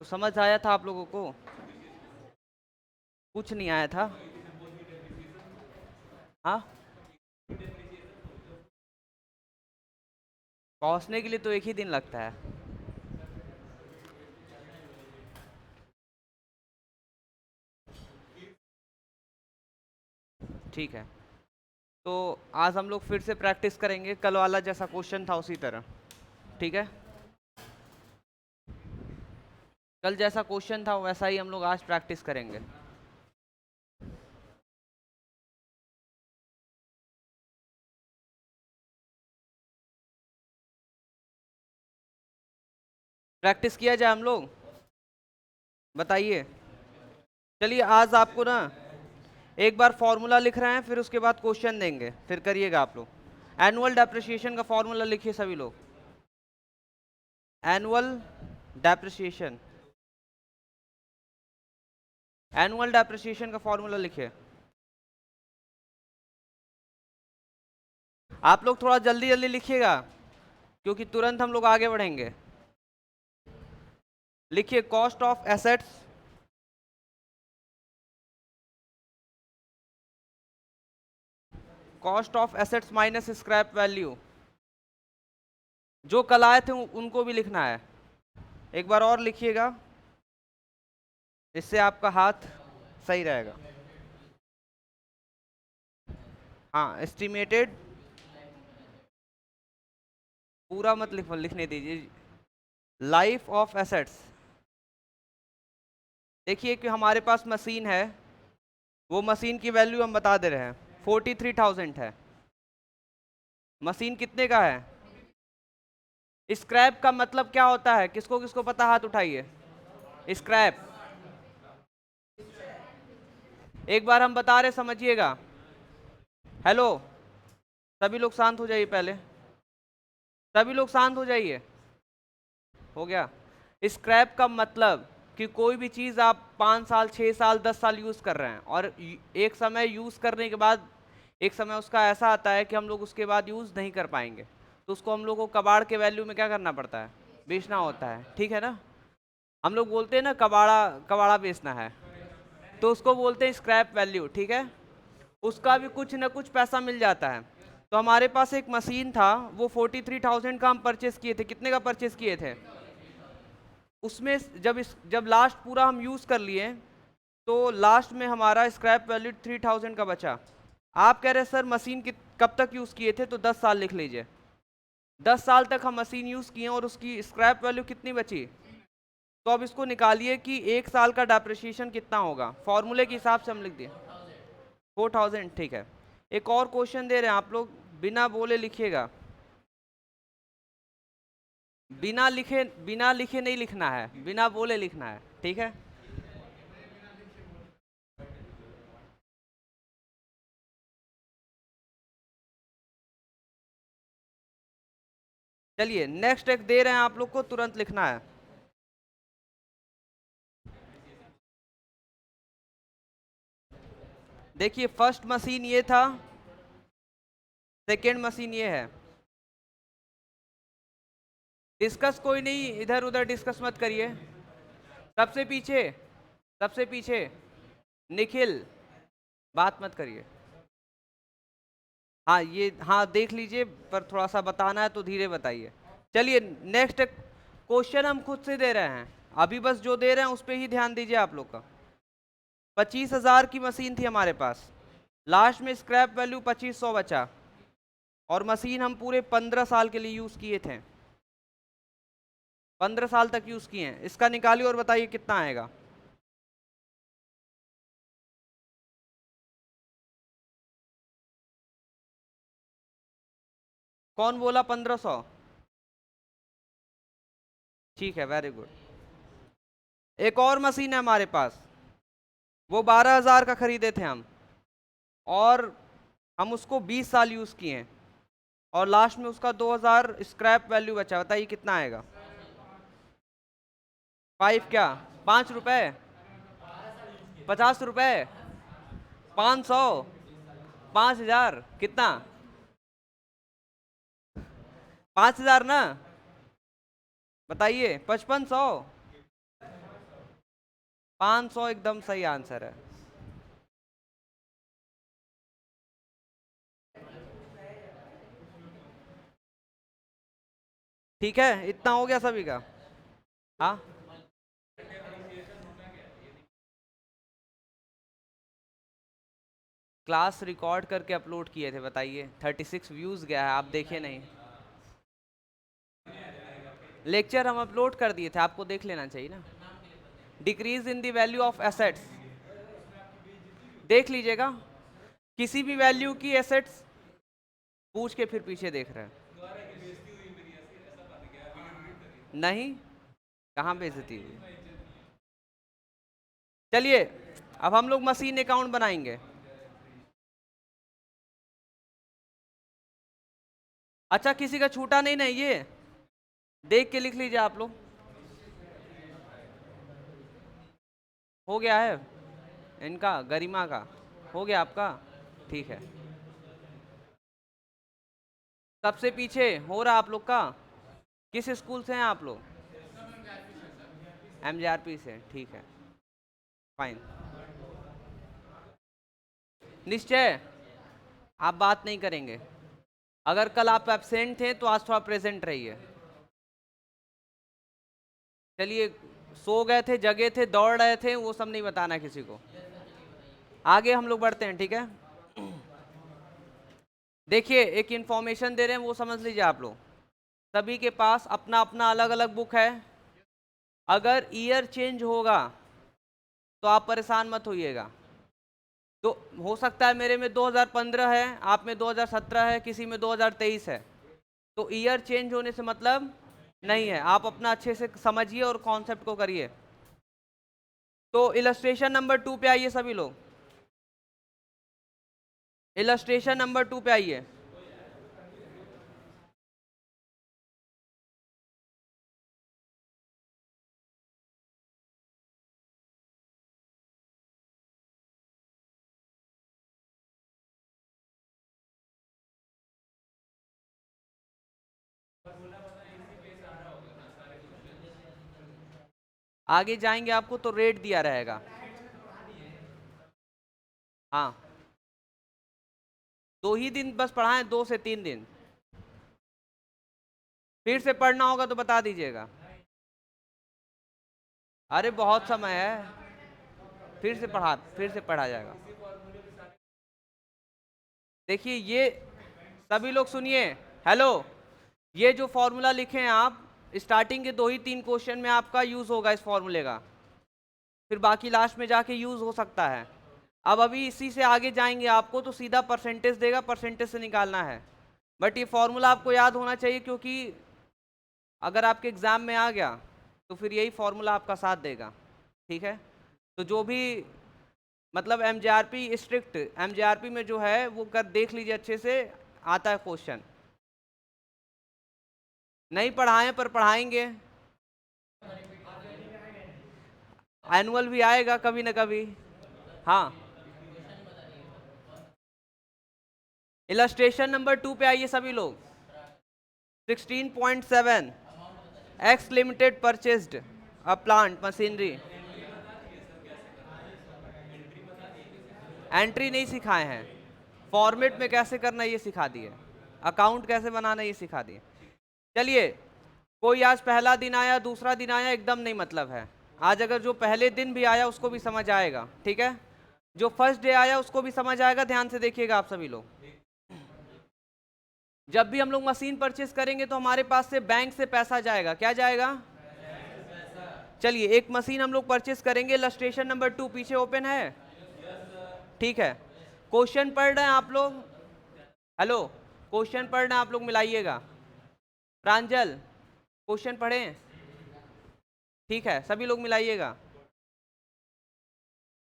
तो समझ आया था आप लोगों को? कुछ नहीं आया था? हाँ, पहुंचने के लिए तो एक ही दिन लगता है। ठीक है, तो आज हम लोग फिर से प्रैक्टिस करेंगे, कल वाला जैसा क्वेश्चन था उसी तरह। ठीक है, कल जैसा क्वेश्चन था वैसा ही हम लोग आज प्रैक्टिस करेंगे। प्रैक्टिस किया जाए हम लोग, बताइए। चलिए आज आपको ना एक बार फॉर्मूला लिख रहे हैं, फिर उसके बाद क्वेश्चन देंगे, फिर करिएगा आप लोग। एनुअल डेप्रिसिएशन का फॉर्मूला लिखिए सभी लोग। एनुअल डेप्रिसिएशन, एनुअल डेप्रिसिएशन का फॉर्मूला लिखिए। आप लोग थोड़ा जल्दी जल्दी लिखिएगा, क्योंकि तुरंत हम लोग आगे बढ़ेंगे। लिखिए cost of assets cost of assets minus scrap value. जो कल आए थे उनको भी लिखना है, एक बार और लिखिएगा, इससे आपका हाथ सही रहेगा। हाँ, एस्टिमेटेड, पूरा मत लिखने दीजिए। Life of assets. देखिए कि हमारे पास मशीन है, वो मशीन की वैल्यू हम बता दे रहे हैं, 43,000 है। मशीन कितने का है? स्क्रैप का मतलब क्या होता है? किसको किसको पता, हाथ उठाइए। स्क्रैप एक बार हम बता रहे, समझिएगा। हेलो, सभी लोग शांत हो जाइए पहले, सभी लोग शांत हो जाइए। हो गया? स्क्रैप का मतलब कि कोई भी चीज़ आप 5 साल 6 साल 10 साल यूज़ कर रहे हैं, और एक समय यूज़ करने के बाद एक समय उसका ऐसा आता है कि हम लोग उसके बाद यूज़ नहीं कर पाएंगे, तो उसको हम लोग को कबाड़ के वैल्यू में क्या करना पड़ता है? बेचना होता है। ठीक है ना? हम लोग बोलते हैं ना कबाड़ा, कबाड़ा बेचना है, तो उसको बोलते हैं स्क्रैप वैल्यू। ठीक है? उसका भी कुछ ना कुछ पैसा मिल जाता है। तो हमारे पास एक मशीन था, वो 43,000 का हम परचेस किए थे। कितने का परचेस किए थे? उसमें जब लास्ट पूरा हम यूज़ कर लिए, तो लास्ट में हमारा स्क्रैप वैल्यू 3,000 का बचा। आप कह रहे सर मशीन कब तक यूज़ किए थे? तो 10 साल लिख लीजिए। 10 साल तक हम मशीन यूज़ किए और उसकी स्क्रैप वैल्यू कितनी बची? तो अब इसको निकालिए कि 1 साल का डेप्रिसिएशन कितना होगा, फॉर्मूले के हिसाब से हम लिख दिए 4,000। ठीक है, एक और क्वेश्चन दे रहे हैं, आप लोग बिना बोले लिखिएगा। बिना लिखे नहीं लिखना है, बिना बोले लिखना है। ठीक है? चलिए नेक्स्ट एक दे रहे हैं आप लोग को, तुरंत लिखना है। देखिए फर्स्ट मशीन ये था, सेकेंड मशीन ये है। डिस्कस कोई नहीं, इधर उधर डिस्कस मत करिए। सबसे पीछे, सबसे पीछे निखिल, बात मत करिए। हाँ ये, हाँ देख लीजिए, पर थोड़ा सा बताना है तो धीरे बताइए। चलिए नेक्स्ट क्वेश्चन हम खुद से दे रहे हैं, अभी बस जो दे रहे हैं उस पर ही ध्यान दीजिए आप लोग का। 25,000 की मशीन थी हमारे पास, लास्ट में स्क्रैप वैल्यू 2500 बचा, और मशीन हम पूरे 15 साल के लिए यूज किए थे। 15 साल तक यूज किए हैं। इसका निकालिए और बताइए कितना आएगा। कौन बोला 1500? ठीक है, वेरी गुड। एक और मशीन है हमारे पास, वो 12,000 का खरीदे थे हम, और हम उसको 20 साल यूज किए हैं, और लास्ट में उसका 2,000 स्क्रैप वैल्यू बचा। बताइए कितना आएगा? 5 क्या, 5 रुपए, 50 रुपए, 500, 5,000, कितना? 5,000 ना? बताइए, 5500, 500 एकदम सही आंसर है। ठीक है, इतना हो गया सभी का। हाँ, क्लास रिकॉर्ड करके अपलोड किए थे, बताइए 36 व्यूज गया है, आप देखे नहीं। लेक्चर हम अपलोड कर दिए थे, आपको देख लेना चाहिए ना। Decrease in the value of assets, देख लीजिएगा। किसी भी वैल्यू की एसेट्स पूछ के फिर पीछे देख रहे हैं। नहीं, कहाँ बेइज्जती हुई। चलिए, अब हम लोग मशीन अकाउंट बनाएंगे। अच्छा, किसी का छूटा नहीं ना ये, देख के लिख लीजिए आप लोग। हो गया है इनका, गरिमा का हो गया आपका, ठीक है। सबसे पीछे हो रहा आप लोग का, किस स्कूल से हैं आप लोग? एमजीआरपी से, ठीक है, फाइन। निश्चय आप बात नहीं करेंगे। अगर कल आप एब्सेंट थे तो आज थोड़ा प्रेजेंट रहिए। चलिए, सो गए थे, जगे थे, दौड़ रहे थे, वो सब नहीं बताना किसी को। आगे हम लोग बढ़ते हैं, ठीक है। देखिए, एक इंफॉर्मेशन दे रहे हैं, वो समझ लीजिए आप लोग। सभी के पास अपना अपना अलग अलग बुक है। अगर ईयर चेंज होगा तो आप परेशान मत होइएगा। तो हो सकता है मेरे में 2015 है, आप में 2017 है, किसी में 2023 है। तो ईयर चेंज होने से मतलब नहीं है, आप अपना अच्छे से समझिए और कॉन्सेप्ट को करिए। तो इलस्ट्रेशन नंबर 2 पे आइए सभी लोग। इलस्ट्रेशन नंबर 2 पे आइए। आगे जाएंगे आपको तो रेट दिया रहेगा। हाँ, 2 ही दिन बस पढ़ाएं, 2 से 3 दिन। फिर से पढ़ना होगा तो बता दीजिएगा। अरे बहुत समय है, फिर से पढ़ा जाएगा। देखिए ये, सभी लोग सुनिए, हेलो। ये जो फॉर्मूला लिखे हैं आप, स्टार्टिंग के 2 ही 3 क्वेश्चन में आपका यूज होगा इस फॉर्मूले का, फिर बाकी लास्ट में जाके यूज हो सकता है। अब अभी इसी से आगे जाएंगे आपको तो सीधा परसेंटेज देगा, परसेंटेज से निकालना है। बट ये फॉर्मूला आपको याद होना चाहिए, क्योंकि अगर आपके एग्जाम में आ गया तो फिर यही फॉर्मूला आपका साथ देगा, ठीक है। तो जो भी मतलब एमजीआरपी स्ट्रिक्ट, एमजीआरपी में जो है वो कर देख लीजिए अच्छे से, आता है क्वेश्चन। नहीं पढ़ाएं पर पढ़ाएंगे, एनुअल भी आएगा कभी ना कभी। हाँ, इलस्ट्रेशन नंबर 2 पे आइए सभी लोग। 16.7, x limited purchased a plant machinery. Entry नहीं सिखाए हैं, फॉर्मेट में कैसे करना ये सिखा दिए, अकाउंट कैसे बनाना ये सिखा दिए। चलिए, कोई आज पहला दिन आया, दूसरा दिन आया, एकदम नहीं मतलब है। आज अगर जो पहले दिन भी आया उसको भी समझ आएगा, ठीक है। जो फर्स्ट डे आया उसको भी समझ आएगा। ध्यान से देखिएगा आप सभी लोग। जब भी हम लोग मशीन परचेस करेंगे तो हमारे पास से बैंक से पैसा जाएगा, क्या जाएगा? चलिए, एक मशीन हम लोग परचेस करेंगे। इलस्ट्रेशन नंबर 2 पीछे ओपन है, ठीक है। क्वेश्चन पढ़ रहे हैं आप लोग? हेलो, क्वेश्चन पढ़ रहे हैं आप लोग, मिलाइएगा। प्रांजल, क्वेश्चन पढ़ें? ठीक है, सभी लोग मिलाइएगा।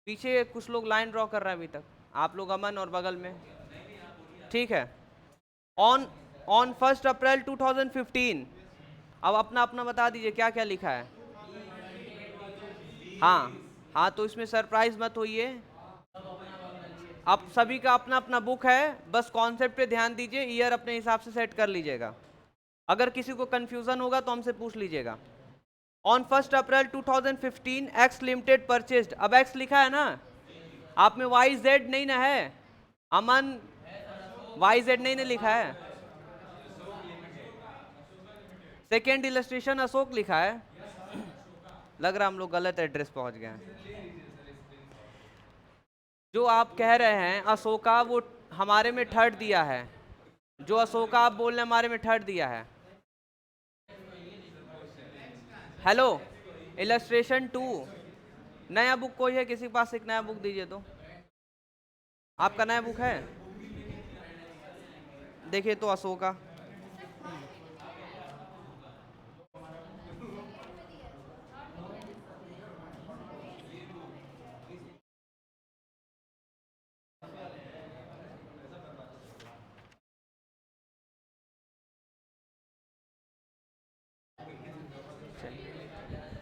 पीछे कुछ लोग लाइन ड्रॉ कर रहे हैं अभी तक, आप लोग अमन और बगल में, ठीक है। ऑन ऑन 1 अप्रैल 2015, अब अपना अपना बता दीजिए क्या क्या लिखा है। हाँ हाँ, तो इसमें सरप्राइज मत होइए। अब सभी का अपना अपना बुक है, बस कॉन्सेप्ट पे ध्यान दीजिए, ईयर अपने हिसाब से सेट कर लीजिएगा। अगर किसी को कंफ्यूजन होगा तो हमसे पूछ लीजिएगा। On 1 April 2015 x limited purchased. अब एक्स लिखा है ना, आप में वाई जेड नहीं ना है, अमन वाई जेड नहीं ना लिखा है। सेकेंड इलस्ट्रेशन अशोक लिखा है, लग रहा हम लोग गलत एड्रेस पहुंच गए हैं। जो आप कह रहे हैं अशोका, वो हमारे में थर्ड दिया है। जो अशोका आप बोल रहे हैं हमारे में थर्ड दिया है। हेलो, इलस्ट्रेशन 2 नया बुक कोई है किसी के पास? एक नया बुक दीजिए तो। आपका नया बुक है? देखिए तो अशोका।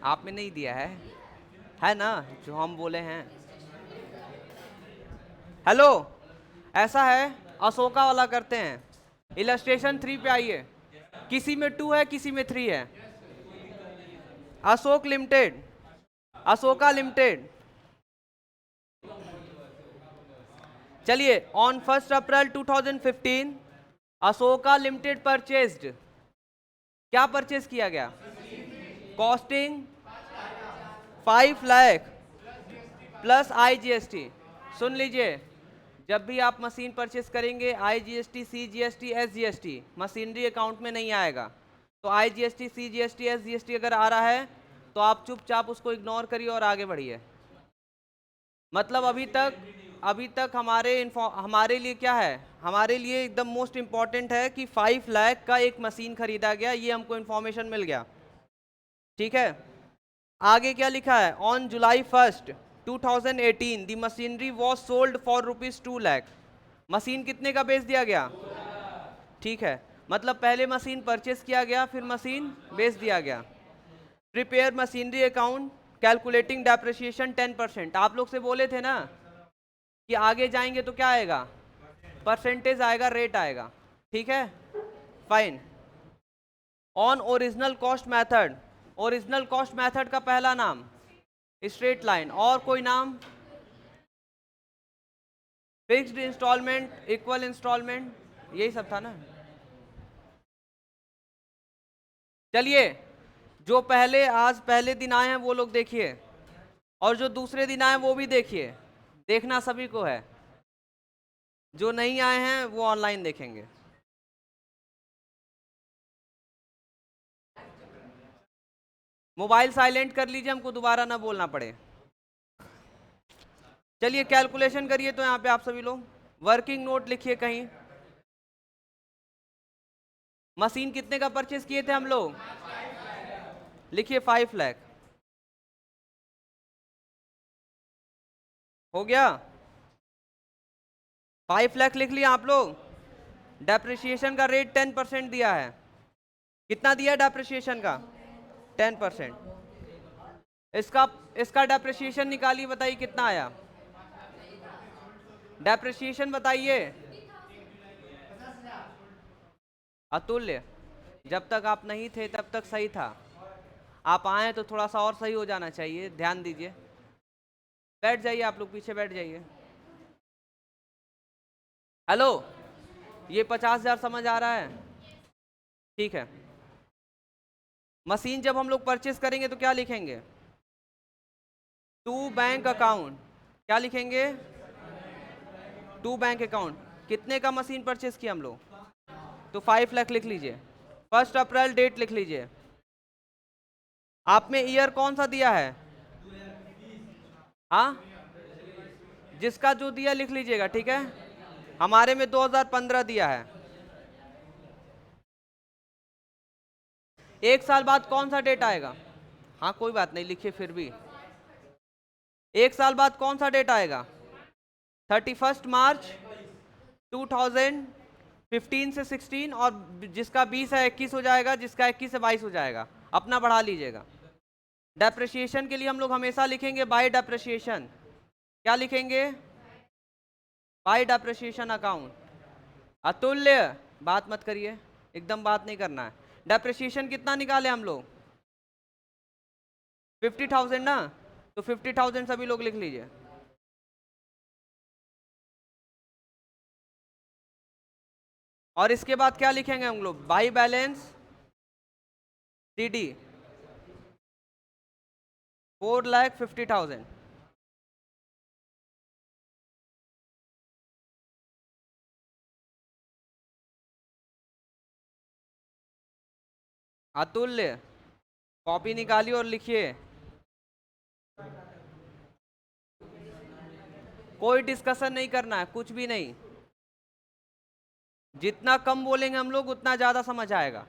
आप में नहीं दिया है ना जो हम बोले हैं। हेलो, ऐसा है, अशोका वाला करते हैं। इलस्ट्रेशन 3 पे आइए। किसी में 2 है, किसी में 3 है। Ashok Limited, Ashoka Limited. चलिए, on 1 April 2015 Ashoka Limited purchased. क्या परचेज किया गया? Costing 5 lakh plus IGST। सुन लीजिए, जब भी आप मशीन परचेस करेंगे IGST, CGST, SGST machinery account में नहीं आएगा। तो IGST, CGST, SGST अगर आ रहा है तो आप चुपचाप उसको इग्नोर करिए और आगे बढ़िए। मतलब अभी तक हमारे लिए क्या है, हमारे लिए एकदम मोस्ट इंपॉर्टेंट है कि 5 लाख का एक मशीन खरीदा गया, ये हमको इंफॉर्मेशन मिल गया। ठीक है, आगे क्या लिखा है? On July 1 2018 the machinery was sold for ₹2 lakh. Machine कितने का बेच दिया गया? ठीक है, मतलब पहले मशीन परचेस किया गया, फिर मशीन बेच दिया गया। Prepare machinery account calculating depreciation 10%। आप लोग से बोले थे ना कि आगे जाएंगे तो क्या आएगा? परसेंटेज आएगा, रेट आएगा। ठीक है, fine. On original cost method, original cost method का पहला नाम स्ट्रेट लाइन, और कोई नाम? फिक्स्ड इंस्टॉलमेंट, इक्वल इंस्टॉलमेंट, यही सब था ना। चलिए, जो आज पहले दिन आए हैं वो लोग देखिए, और जो दूसरे दिन आए वो भी देखिए। देखना सभी को है, जो नहीं आए हैं वो ऑनलाइन देखेंगे। मोबाइल साइलेंट कर लीजिए, हमको दोबारा ना बोलना पड़े। चलिए कैलकुलेशन करिए तो यहाँ पे आप सभी लोग वर्किंग नोट लिखिए कहीं। मशीन कितने का परचेस किए थे हम लोग? लिखिए 5 लाख। हो गया? 5 लाख लिख लिया आप लोग। डेप्रिसिएशन का रेट 10% दिया है। कितना दिया डेप्रिसिएशन का? 10%। इसका इसका डेप्रिसिएशन निकालिए, बताइए कितना आया? डेप्रिसिएशन बताइए। अतुल्य, जब तक आप नहीं थे तब तक सही था, आप आए तो थोड़ा सा और सही हो जाना चाहिए, ध्यान दीजिए। बैठ जाइए, आप लोग पीछे बैठ जाइए। हेलो, ये 50,000 समझ आ रहा है? ठीक है, मशीन जब हम लोग परचेस करेंगे तो क्या लिखेंगे? To bank account. क्या लिखेंगे? To bank account. कितने का मशीन परचेस किया हम लोग? तो 5 लाख लिख लीजिए। 1 अप्रैल डेट लिख लीजिए। आप में ईयर कौन सा दिया है? हाँ, जिसका जो दिया लिख लीजिएगा, ठीक है। हमारे में 2015 दिया है। एक साल बाद कौन सा डेट आएगा? हाँ कोई बात नहीं, लिखिए फिर भी। एक साल बाद कौन सा डेट आएगा? 31 मार्च 2015 से 16, और जिसका 20 है 21 हो जाएगा, जिसका 21 है 22 हो जाएगा। अपना बढ़ा लीजिएगा। डेप्रिसिएशन के लिए हम लोग हमेशा लिखेंगे बाय डेप्रिसिएशन। क्या लिखेंगे? Bye depreciation account. अतुल्य, बात मत करिए, एकदम बात नहीं करना है। डेप्रिसिएशन कितना निकाले हम लोग? 50,000 ना, तो 50,000 सभी लोग लिख लीजिए। और इसके बाद क्या लिखेंगे हम लोग, बाई बैलेंस सीडी 4,50,000। अतुल्य, कॉपी निकालिए और लिखिए। कोई डिस्कशन नहीं करना है, कुछ भी नहीं। जितना कम बोलेंगे हम लोग उतना ज्यादा समझ आएगा।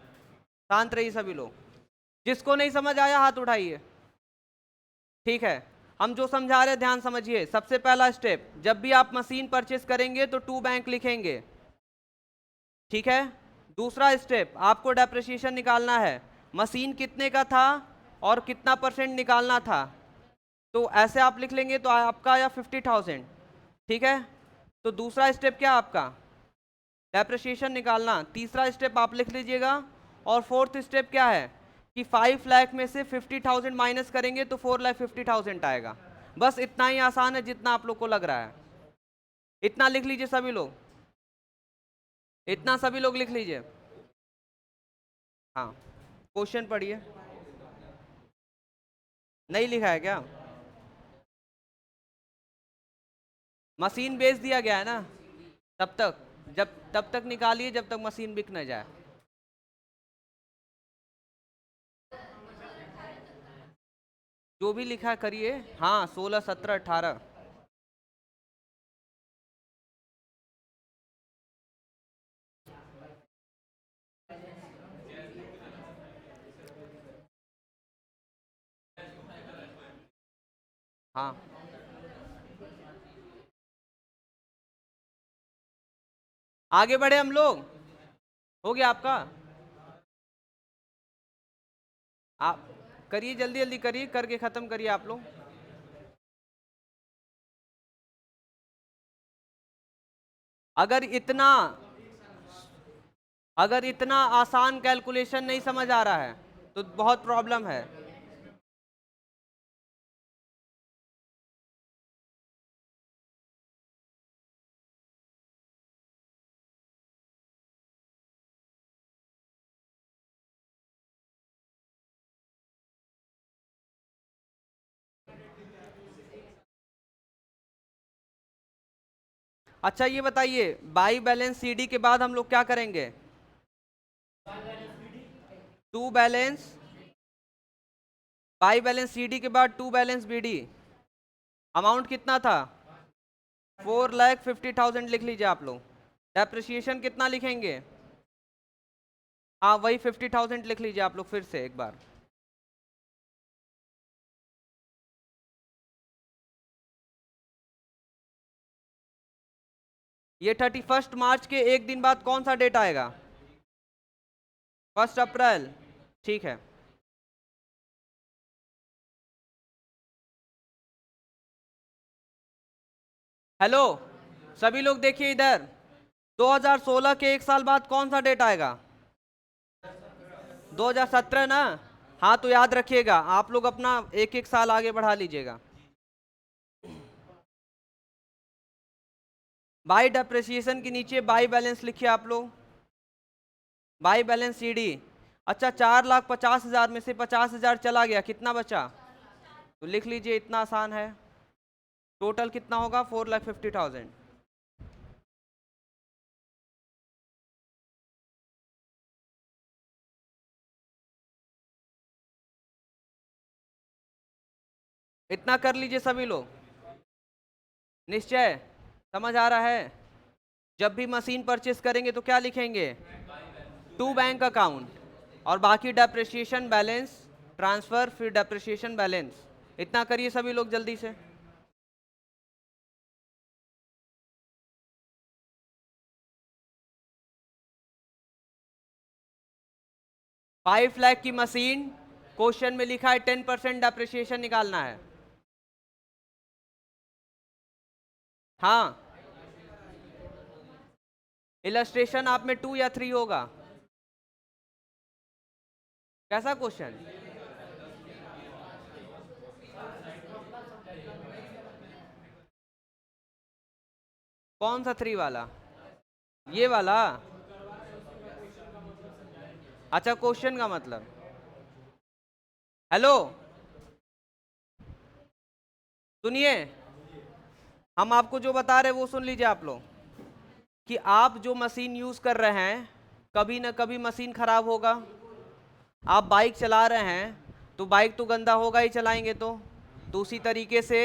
शांत रहिए सभी लोग। जिसको नहीं समझ आया हाथ उठाइए। ठीक है, हम जो समझा रहे हैं ध्यान समझिए। सबसे पहला स्टेप, जब भी आप मशीन परचेस करेंगे तो टू बैंक लिखेंगे। ठीक है। दूसरा स्टेप, आपको डेप्रिसिएशन निकालना है। मशीन कितने का था और कितना परसेंट निकालना था, तो ऐसे आप लिख लेंगे तो आपका आया 50,000। ठीक है। तो दूसरा स्टेप क्या आपका, डेप्रिसिएशन निकालना। तीसरा स्टेप आप लिख लीजिएगा। और फोर्थ स्टेप क्या है कि 5 लाख में से 50,000 माइनस करेंगे तो 4,50,000 आएगा। बस इतना ही आसान है जितना आप लोग को लग रहा है। इतना लिख लीजिए सभी लोग, इतना सभी लोग लिख लीजिए। हाँ, क्वेश्चन पढ़िए। नहीं लिखा है क्या? मशीन बेच दिया गया है ना, तब तक निकालिए जब तक मशीन बिक न जाए। जो भी लिखा है करिए। हाँ, 16, 17, 18। हाँ, आगे बढ़े हम लोग। हो गया आपका? आप करिए, जल्दी जल्दी करिए, करके खत्म करिए आप लोग। अगर इतना अगर इतना आसान कैलकुलेशन नहीं समझ आ रहा है तो बहुत प्रॉब्लम है। अच्छा ये बताइए, बाई बैलेंस सीडी के बाद हम लोग क्या करेंगे? To balance by balance C D बाद टू बैलेंस बीडी। अमाउंट कितना था? 4,50,000 लिख लीजिए आप लोग। डेप्रिसिएशन कितना लिखेंगे? हाँ, वही 50,000 लिख लीजिए आप लोग फिर से एक बार। ये 31 मार्च के एक दिन बाद कौन सा डेट आएगा? 1 अप्रैल। ठीक है। हेलो, सभी लोग देखिए इधर। 2016 के एक साल बाद कौन सा डेट आएगा? 2017 ना। हाँ, तो याद रखिएगा, आप लोग अपना एक एक साल आगे बढ़ा लीजिएगा। बाई डेप्रिसिएशन के नीचे बाई बैलेंस लिखिए आप लोग। By balance CD. अच्छा, 4,50,000 में से 50,000 चला गया, कितना बचा? तो लिख लीजिए, इतना आसान है। टोटल कितना होगा? 4,50,000। इतना कर लीजिए सभी लोग। निश्चय समझ आ रहा है? जब भी मशीन परचेस करेंगे तो क्या लिखेंगे? टू बैंक अकाउंट, और बाकी डेप्रिसिएशन बैलेंस ट्रांसफर, फिर डेप्रिसिएशन बैलेंस। इतना करिए सभी लोग जल्दी से। 5 लाख की मशीन, क्वेश्चन में लिखा है 10% डेप्रिसिएशन निकालना है। हाँ, इलस्ट्रेशन आप में 2 या 3 होगा। कैसा क्वेश्चन? कौन सा 3 वाला? ये वाला? अच्छा, क्वेश्चन का मतलब। हेलो, सुनिए, हम आपको जो बता रहे हैं वो सुन लीजिए आप लोग, कि आप जो मशीन यूज कर रहे हैं कभी ना कभी मशीन खराब होगा। आप बाइक चला रहे हैं तो बाइक तो गंदा होगा ही चलाएंगे तो उसी तरीके से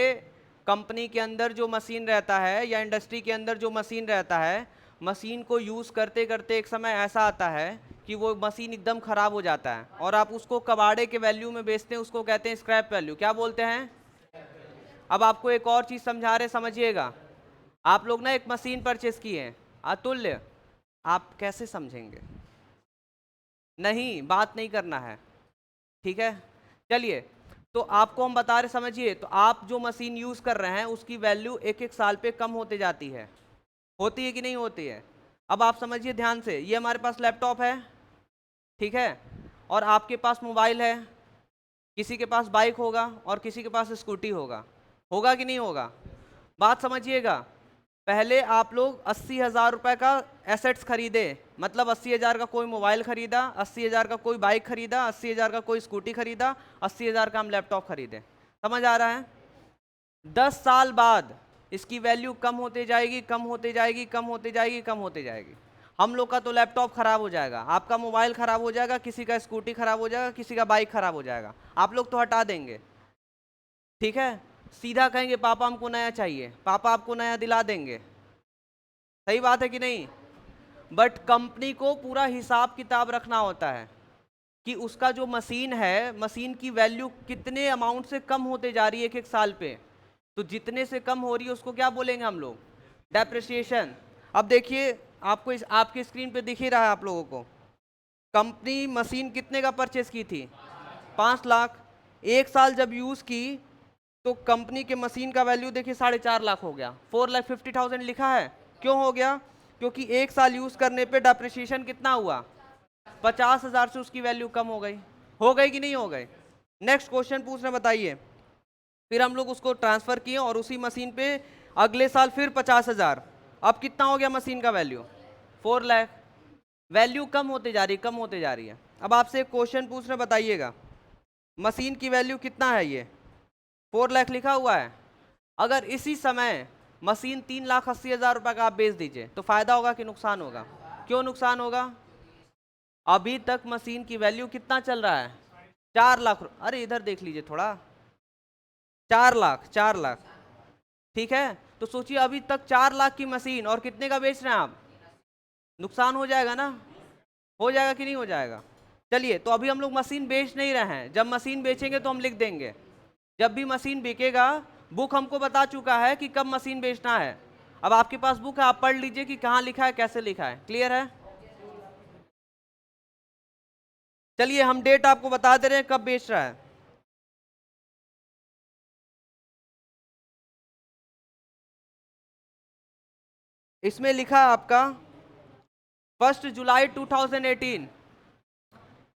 कंपनी के अंदर जो मशीन रहता है या इंडस्ट्री के अंदर जो मशीन रहता है, मशीन को यूज़ करते करते एक समय ऐसा आता है कि वो मशीन एकदम ख़राब हो जाता है और आप उसको कबाड़े के वैल्यू में बेचते हैं, उसको कहते हैं स्क्रैप वैल्यू। क्या बोलते हैं? अब आपको एक और चीज़ समझा रहे, समझिएगा। आप लोग ना एक मशीन परचेस किए हैं, अतुल्य, आप कैसे समझेंगे? नहीं, बात नहीं करना है, ठीक है? चलिए, तो आपको हम बता रहे, समझिए। तो आप जो मशीन यूज़ कर रहे हैं उसकी वैल्यू एक एक साल पे कम होते जाती है, होती है कि नहीं होती है? अब आप समझिए ध्यान से, ये हमारे पास लैपटॉप है, ठीक है, और आपके पास मोबाइल है, किसी के पास बाइक होगा और किसी के पास स्कूटी होगा, होगा कि नहीं होगा? बात समझिएगा। पहले आप लोग 80,000 रुपए का एसेट्स खरीदे, मतलब 80,000 का कोई मोबाइल खरीदा, 80,000 का कोई बाइक खरीदा, 80,000 का कोई स्कूटी खरीदा, 80,000 का हम लैपटॉप खरीदे। समझ आ रहा है? 10 साल बाद इसकी वैल्यू कम होते जाएगी, कम होते जाएगी, कम होते जाएगी, कम होते जाएगी। हम लोग का तो लैपटॉप खराब हो जाएगा, आपका मोबाइल खराब हो जाएगा, किसी का स्कूटी खराब हो जाएगा, किसी का बाइक खराब हो जाएगा, आप लोग तो हटा देंगे, ठीक है? सीधा कहेंगे पापा हमको नया चाहिए, पापा आपको नया दिला देंगे। सही बात है कि नहीं? बट कंपनी को पूरा हिसाब किताब रखना होता है कि उसका जो मशीन है, मशीन की वैल्यू कितने अमाउंट से कम होते जा रही है एक एक साल पे। तो जितने से कम हो रही है उसको क्या बोलेंगे हम लोग? डेप्रिसिएशन। अब देखिए, आपको इस आपकी स्क्रीन पे दिख ही रहा है आप लोगों को, कंपनी मशीन कितने का परचेस की थी? 5 लाख। एक साल जब यूज की तो कंपनी के मशीन का वैल्यू देखिए 4.5 लाख हो गया, 4,50,000 लिखा है। क्यों हो गया? क्योंकि एक साल यूज करने पे डेप्रिसिएशन कितना हुआ? 50,000 से उसकी वैल्यू कम हो गई। हो गई कि नहीं हो गई? नेक्स्ट क्वेश्चन पूछ रहे, बताइए। फिर हम लोग उसको ट्रांसफर किए और उसी मशीन पे अगले साल फिर 50,000। अब कितना हो गया मशीन का वैल्यू? 4 लाख। वैल्यू कम होते जा रही, कम होते जा रही है। अब आपसे एक क्वेश्चन पूछ रहे, बताइएगा, मशीन की वैल्यू कितना है? ये 4 लाख लिखा हुआ है। अगर इसी समय मशीन 3,80,000 रुपए का आप बेच दीजिए तो फायदा होगा कि नुकसान होगा? क्यों नुकसान होगा? अभी तक मशीन की वैल्यू कितना चल रहा है? 4 लाख। अरे इधर देख लीजिए थोड़ा, 4 लाख, 4 लाख, ठीक है? तो सोचिए अभी तक 4 लाख की मशीन और कितने का बेच रहे हैं आप? नुकसान हो जाएगा ना? हो जाएगा कि नहीं हो जाएगा? चलिए, तो अभी हम लोग मशीन बेच नहीं रहे हैं, जब मशीन बेचेंगे तो हम लिख देंगे। जब भी मशीन बिकेगा, बुक हमको बता चुका है कि कब मशीन बेचना है। अब आपके पास बुक है, आप पढ़ लीजिए कि कहाँ लिखा है, कैसे लिखा है। क्लियर है? चलिए, हम डेट आपको बता दे रहे हैं कब बेच रहा है। इसमें लिखा है आपका 1 जुलाई 2018।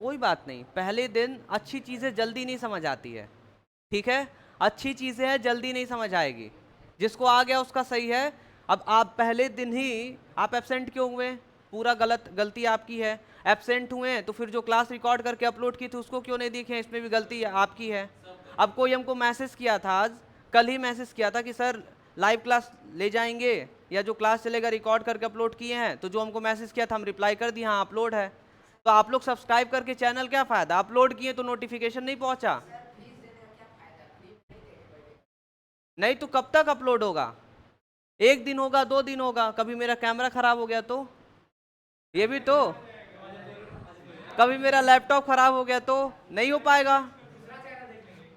कोई बात नहीं, पहले दिन अच्छी चीजें जल्दी नहीं समझ आती है, ठीक है? अच्छी चीजें हैं, जल्दी नहीं समझ आएगी, जिसको आ गया उसका सही है। अब आप पहले दिन ही आप एब्सेंट क्यों हुए? पूरा गलती आपकी है। एब्सेंट हुए तो फिर जो क्लास रिकॉर्ड करके अपलोड की थी उसको क्यों नहीं दिखे? इसमें भी गलती आपकी है। अब कोई हमको मैसेज किया था, आज कल ही मैसेज किया था कि सर लाइव क्लास ले जाएंगे, या जो क्लास चलेगा रिकॉर्ड करके अपलोड किए हैं, तो जो हमको मैसेज किया था हम रिप्लाई कर दिए हाँ अपलोड है। तो आप लोग सब्सक्राइब करके चैनल क्या फायदा, अपलोड किए तो नोटिफिकेशन नहीं पहुंचा। नहीं तो कब तक अपलोड होगा? एक दिन होगा, 2 दिन होगा, कभी मेरा कैमरा खराब हो गया तो, ये भी तो, कभी मेरा लैपटॉप खराब हो गया तो नहीं हो पाएगा।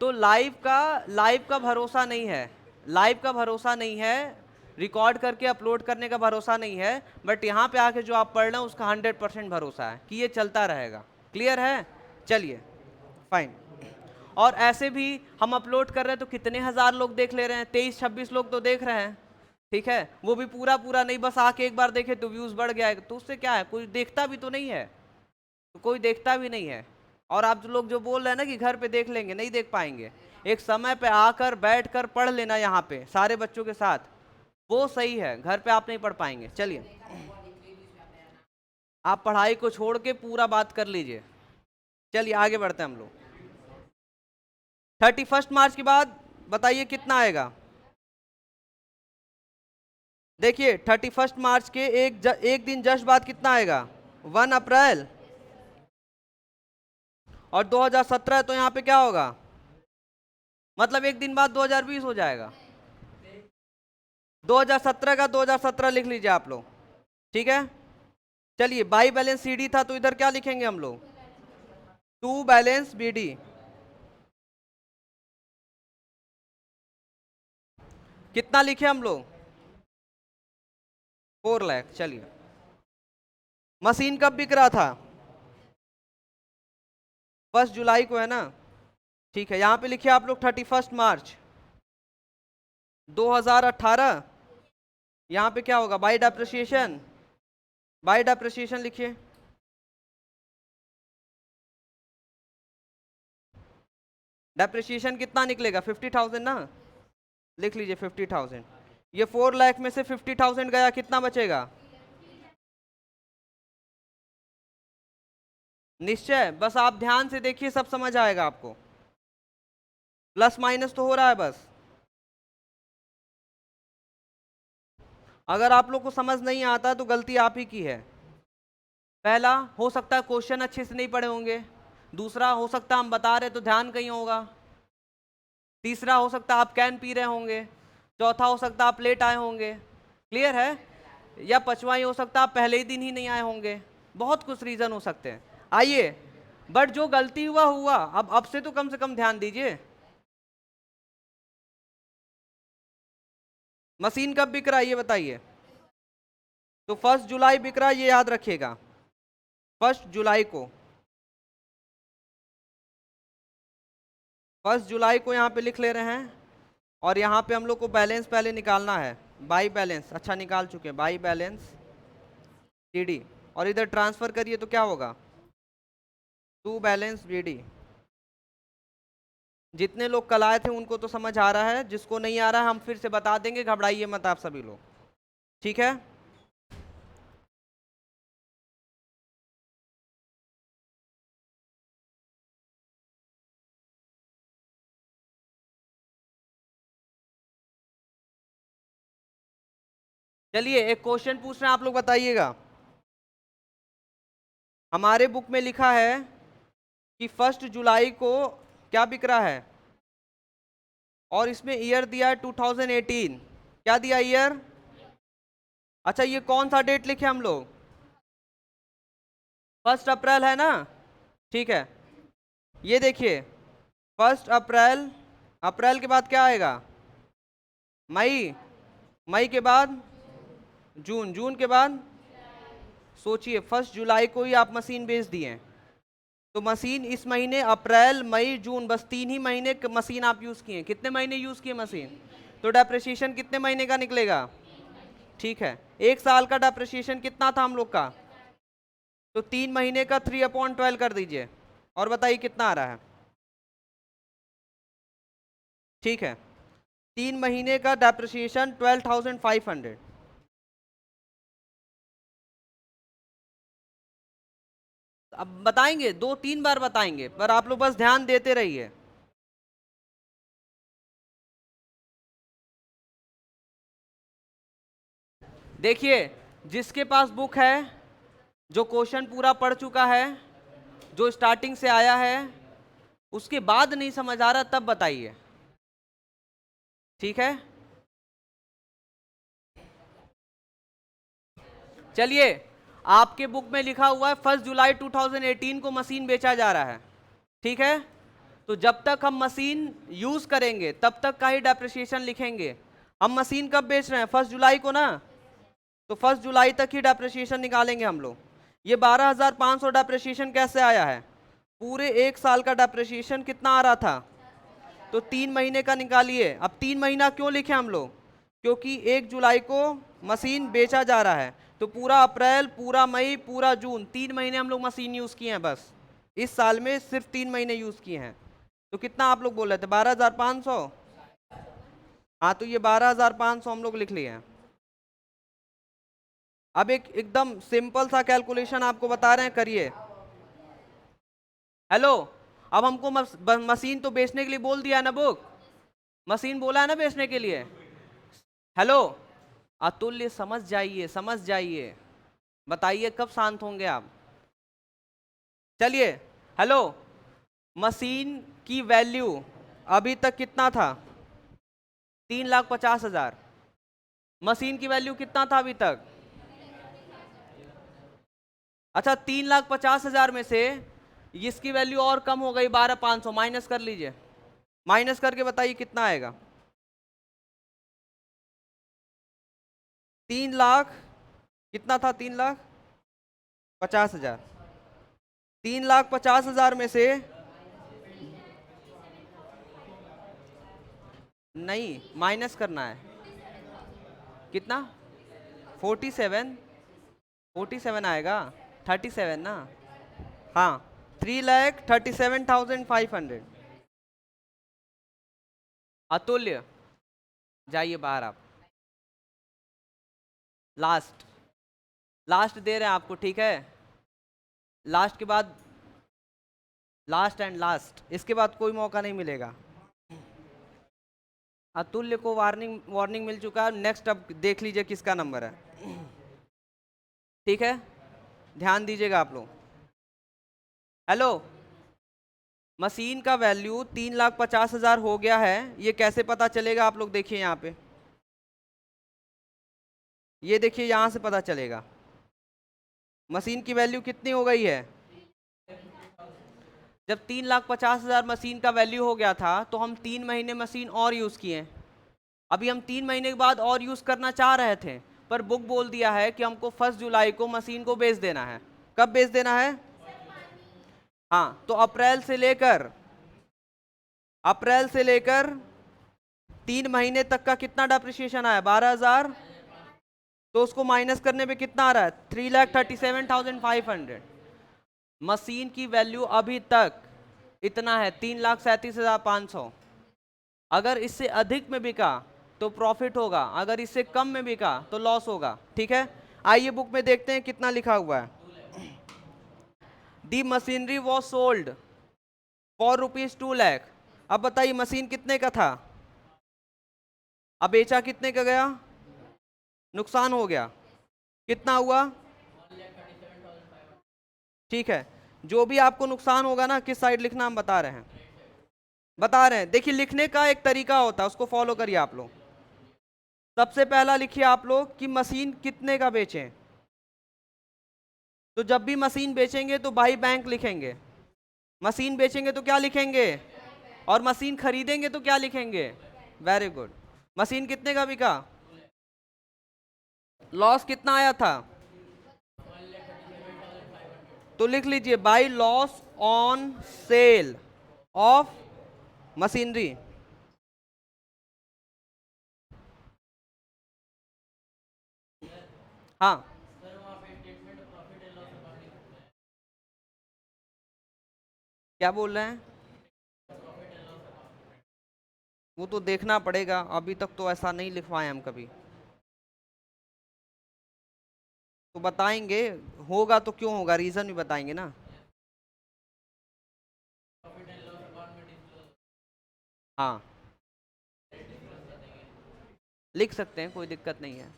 तो लाइव का भरोसा नहीं है, लाइव का भरोसा नहीं है, रिकॉर्ड करके अपलोड करने का भरोसा नहीं है। बट यहाँ पे आके जो आप पढ़ रहे हैं उसका 100% भरोसा है कि ये चलता रहेगा। क्लियर है? चलिए, फाइन। और ऐसे भी हम अपलोड कर रहे हैं तो कितने हजार लोग देख ले रहे हैं, 23-26 लोग तो देख रहे हैं, ठीक है? वो भी पूरा पूरा नहीं, बस आके एक बार देखे तो व्यूज बढ़ गया है, तो उससे क्या है? कोई देखता भी तो नहीं है, तो कोई देखता भी नहीं है। और आप जो लोग जो बोल रहे हैं ना कि घर पे देख लेंगे, नहीं देख पाएंगे। एक समय पे आकर बैठ कर पढ़ लेना यहाँ पे सारे बच्चों के साथ, वो सही है, घर पे आप नहीं पढ़ पाएंगे। चलिए आप पढ़ाई को छोड़ के पूरा बात कर लीजिए। चलिए आगे बढ़ते हैं हम लोग। 31 मार्च के बाद बताइए कितना आएगा। देखिए 31 मार्च के एक दिन जस्ट बाद कितना आएगा, 1 अप्रैल। और 2017 है तो यहाँ पे क्या होगा, मतलब एक दिन बाद 2020 हो जाएगा। 2017 का 2017 लिख लीजिए आप लोग, ठीक है। चलिए बाई बैलेंस सीडी था तो इधर क्या लिखेंगे हम लोग, टू बैलेंस बीडी। कितना लिखे हम लोग, 4 लाख। चलिए मशीन कब बिक रहा था, 1 जुलाई को है ना, ठीक है। यहां पे लिखिए आप लोग 31 मार्च 2018। यहां पे क्या होगा, बाई डेप्रिसिएशन, बाई डेप्रिसिएशन लिखिए। डेप्रिसिएशन कितना निकलेगा, 50,000 ना, लिख लीजिए 50,000। ये 4 लाख में से 50,000 गया, कितना बचेगा, निश्चय। बस आप ध्यान से देखिए, सब समझ आएगा आपको। प्लस माइनस तो हो रहा है बस। अगर आप लोग को समझ नहीं आता तो गलती आप ही की है। पहला, हो सकता है क्वेश्चन अच्छे से नहीं पढ़े होंगे। दूसरा, हो सकता है हम बता रहे तो ध्यान कहीं होगा। तीसरा, हो सकता है आप कैन पी रहे होंगे। चौथा, हो सकता है आप लेट आए होंगे। क्लियर है। या पांचवा, हो सकता है आप पहले ही दिन ही नहीं आए होंगे। बहुत कुछ रीजन हो सकते हैं। आइए, बट जो गलती हुआ हुआ, अब से तो कम से कम ध्यान दीजिए। मशीन कब बिक रहा है ये बताइए। तो 1 जुलाई बिक रहा है, ये याद रखिएगा, 1 जुलाई को। 1 जुलाई को यहाँ पे लिख ले रहे हैं। और यहाँ पे हम लोग को बैलेंस पहले निकालना है, बाई बैलेंस। अच्छा निकाल चुके हैं, बाई बैलेंस सीडी। और इधर ट्रांसफर करिए तो क्या होगा, टू बैलेंस बीडी। जितने लोग कल आए थे उनको तो समझ आ रहा है, जिसको नहीं आ रहा है हम फिर से बता देंगे, घबराइए मत आप सभी लोग, ठीक है। चलिए एक क्वेश्चन पूछ रहे हैं, आप लोग बताइएगा। हमारे बुक में लिखा है कि 1 जुलाई को क्या बिक रहा है, और इसमें ईयर दिया है 2018। क्या दिया ईयर, अच्छा ये कौन सा डेट लिखे हम लोग, 1 अप्रैल है ना, ठीक है। ये देखिए 1 अप्रैल, अप्रैल के बाद क्या आएगा, मई, मई के बाद जून, जून के बाद, सोचिए 1 जुलाई को ही आप मशीन बेच दिए। तो मशीन इस महीने अप्रैल मई जून, बस 3 ही महीने मशीन आप यूज किए। कितने महीने यूज किए मशीन, तो डेप्रिसिएशन कितने महीने का निकलेगा, ठीक है। 1 साल का डेप्रिसिएशन कितना था हम लोग का, तो 3 महीने का 3/12 कर दीजिए, और बताइए कितना आ रहा है, ठीक है। 3 महीने का डेप्रिसिएशन 12,500। अब बताएंगे, 2-3 बार बताएंगे, पर आप लोग बस ध्यान देते रहिए। देखिए जिसके पास बुक है, जो क्वेश्चन पूरा पढ़ चुका है, जो स्टार्टिंग से आया है, उसके बाद नहीं समझ आ रहा तब बताइए, ठीक है। चलिए आपके बुक में लिखा हुआ है 1 जुलाई 2018 को मशीन बेचा जा रहा है, ठीक है। तो जब तक हम मशीन यूज करेंगे तब तक का ही डेप्रिसिएशन लिखेंगे। हम मशीन कब बेच रहे हैं, 1 जुलाई को ना, तो 1 जुलाई तक ही डेप्रिसिएशन निकालेंगे हम लोग। ये 12,500 डेप्रिसिएशन कैसे आया है, पूरे 1 साल का डेप्रिसिएशन कितना आ रहा था, तो 3 महीने का निकालिए। अब 3 महीना क्यों लिखे हम लोग, क्योंकि 1 जुलाई को मशीन बेचा जा रहा है, तो पूरा अप्रैल, पूरा मई, पूरा जून, 3 महीने हम लोग मशीन यूज किए हैं बस। इस साल में सिर्फ 3 महीने यूज किए हैं। तो कितना आप लोग बोल रहे थे, 12,500। हाँ तो ये 12,500 हम लोग लिख लिए हैं। अब एक एकदम सिंपल सा कैलकुलेशन आपको बता रहे हैं, करिए। हेलो, अब हमको मशीन तो बेचने के लिए बोल दिया है ना बुक, मशीन बोला है ना बेचने के लिए। हेलो अतुल्य, समझ जाइए समझ जाइए, बताइए कब शांत होंगे आप। चलिए, हेलो, मशीन की वैल्यू अभी तक कितना था? 3,50,000। मशीन की वैल्यू कितना था अभी तक? अच्छा, 3,50,000 में से इसकी वैल्यू और कम हो गई 12,500, माइनस कर लीजिए, माइनस करके बताइए कितना आएगा। 3,00,000 कितना था? 3,50,000। 3,50,000 में से नहीं, माइनस करना है। कितना? 47। 47 आएगा, 37 ना। हाँ, 3,37,500। अतुल्य, जाइए बाहर आप। लास्ट, लास्ट दे रहे हैं आपको, ठीक है? लास्ट के बाद, लास्ट एंड लास्ट, इसके बाद कोई मौका नहीं मिलेगा। अतुल्य को वार्निंग वार्निंग मिल चुका है। नेक्स्ट अब देख लीजिए किसका नंबर है, ठीक है? ध्यान दीजिएगा आप लोग। हेलो, मशीन का वैल्यू 3,50,000 हो गया है, ये कैसे पता चलेगा? आप लोग देखिए यहाँ पे, ये देखिए, यहाँ से पता चलेगा मशीन की वैल्यू कितनी हो गई है। जब 3,50,000 मशीन का वैल्यू हो गया था तो हम 3 महीने मशीन और यूज किए। अभी हम 3 महीने के बाद और यूज करना चाह रहे थे, पर बुक बोल दिया है कि हमको 1 जुलाई को मशीन को बेच देना है। कब बेच देना है? हाँ, तो अप्रैल से लेकर 3 महीने तक का कितना डिप्रिसिएशन आया? 12,000। तो उसको माइनस करने पे कितना आ रहा है? 3,37,500। मशीन की वैल्यू अभी तक इतना है, 3,37,500। अगर इससे अधिक में बिका तो प्रॉफिट होगा, अगर इससे कम में बिका तो लॉस होगा, ठीक है? आइए बुक में देखते हैं कितना लिखा हुआ है। दी मशीनरी वॉज सोल्ड फॉर ₹2,00,000। अब बताइए मशीन कितने का था, अब बेचा कितने का गया? नुकसान हो गया, कितना हुआ? ठीक है, जो भी आपको नुकसान होगा ना, किस साइड लिखना हम बता रहे हैं, बता रहे हैं। देखिए, लिखने का एक तरीका होता है, उसको फॉलो करिए आप लोग। सबसे पहला लिखिए आप लोग कि मशीन कितने का बेचें। तो जब भी मशीन बेचेंगे तो बाई बैंक लिखेंगे। मशीन बेचेंगे तो क्या लिखेंगे? और मशीन खरीदेंगे तो क्या लिखेंगे? Very good. मशीन कितने का बिका? लॉस कितना आया था? तो लिख लीजिए by loss on sale of machinery. हाँ, क्या बोल रहे हैं? वो तो देखना पड़ेगा, अभी तक तो ऐसा नहीं लिखवाए हम कभी। तो बताएंगे, होगा तो क्यों होगा, रीजन भी बताएंगे ना। हाँ, लिख सकते हैं, कोई दिक्कत नहीं है।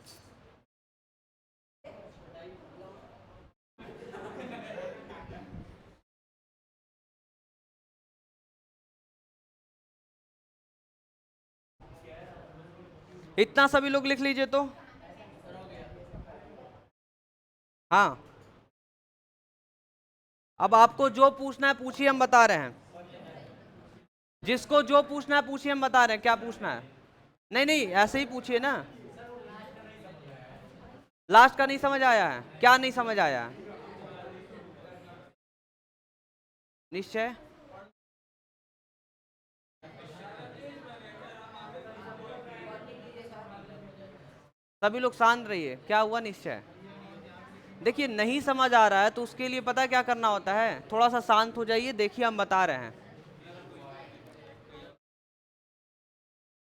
इतना सभी लोग लिख लीजिए तो। हाँ, अब आपको जो पूछना है पूछिए, हम बता रहे हैं। जिसको जो पूछना है पूछिए, हम बता रहे हैं क्या पूछना है। नहीं नहीं, ऐसे ही पूछिए ना। लास्ट का नहीं समझ आया है? क्या नहीं समझ आया है? निश्चय। सभी लोग शांत रहिए, क्या हुआ निश्चय? देखिए, नहीं समझ आ रहा है तो उसके लिए पता है क्या करना होता है, थोड़ा सा शांत हो जाइए, देखिए हम बता रहे हैं।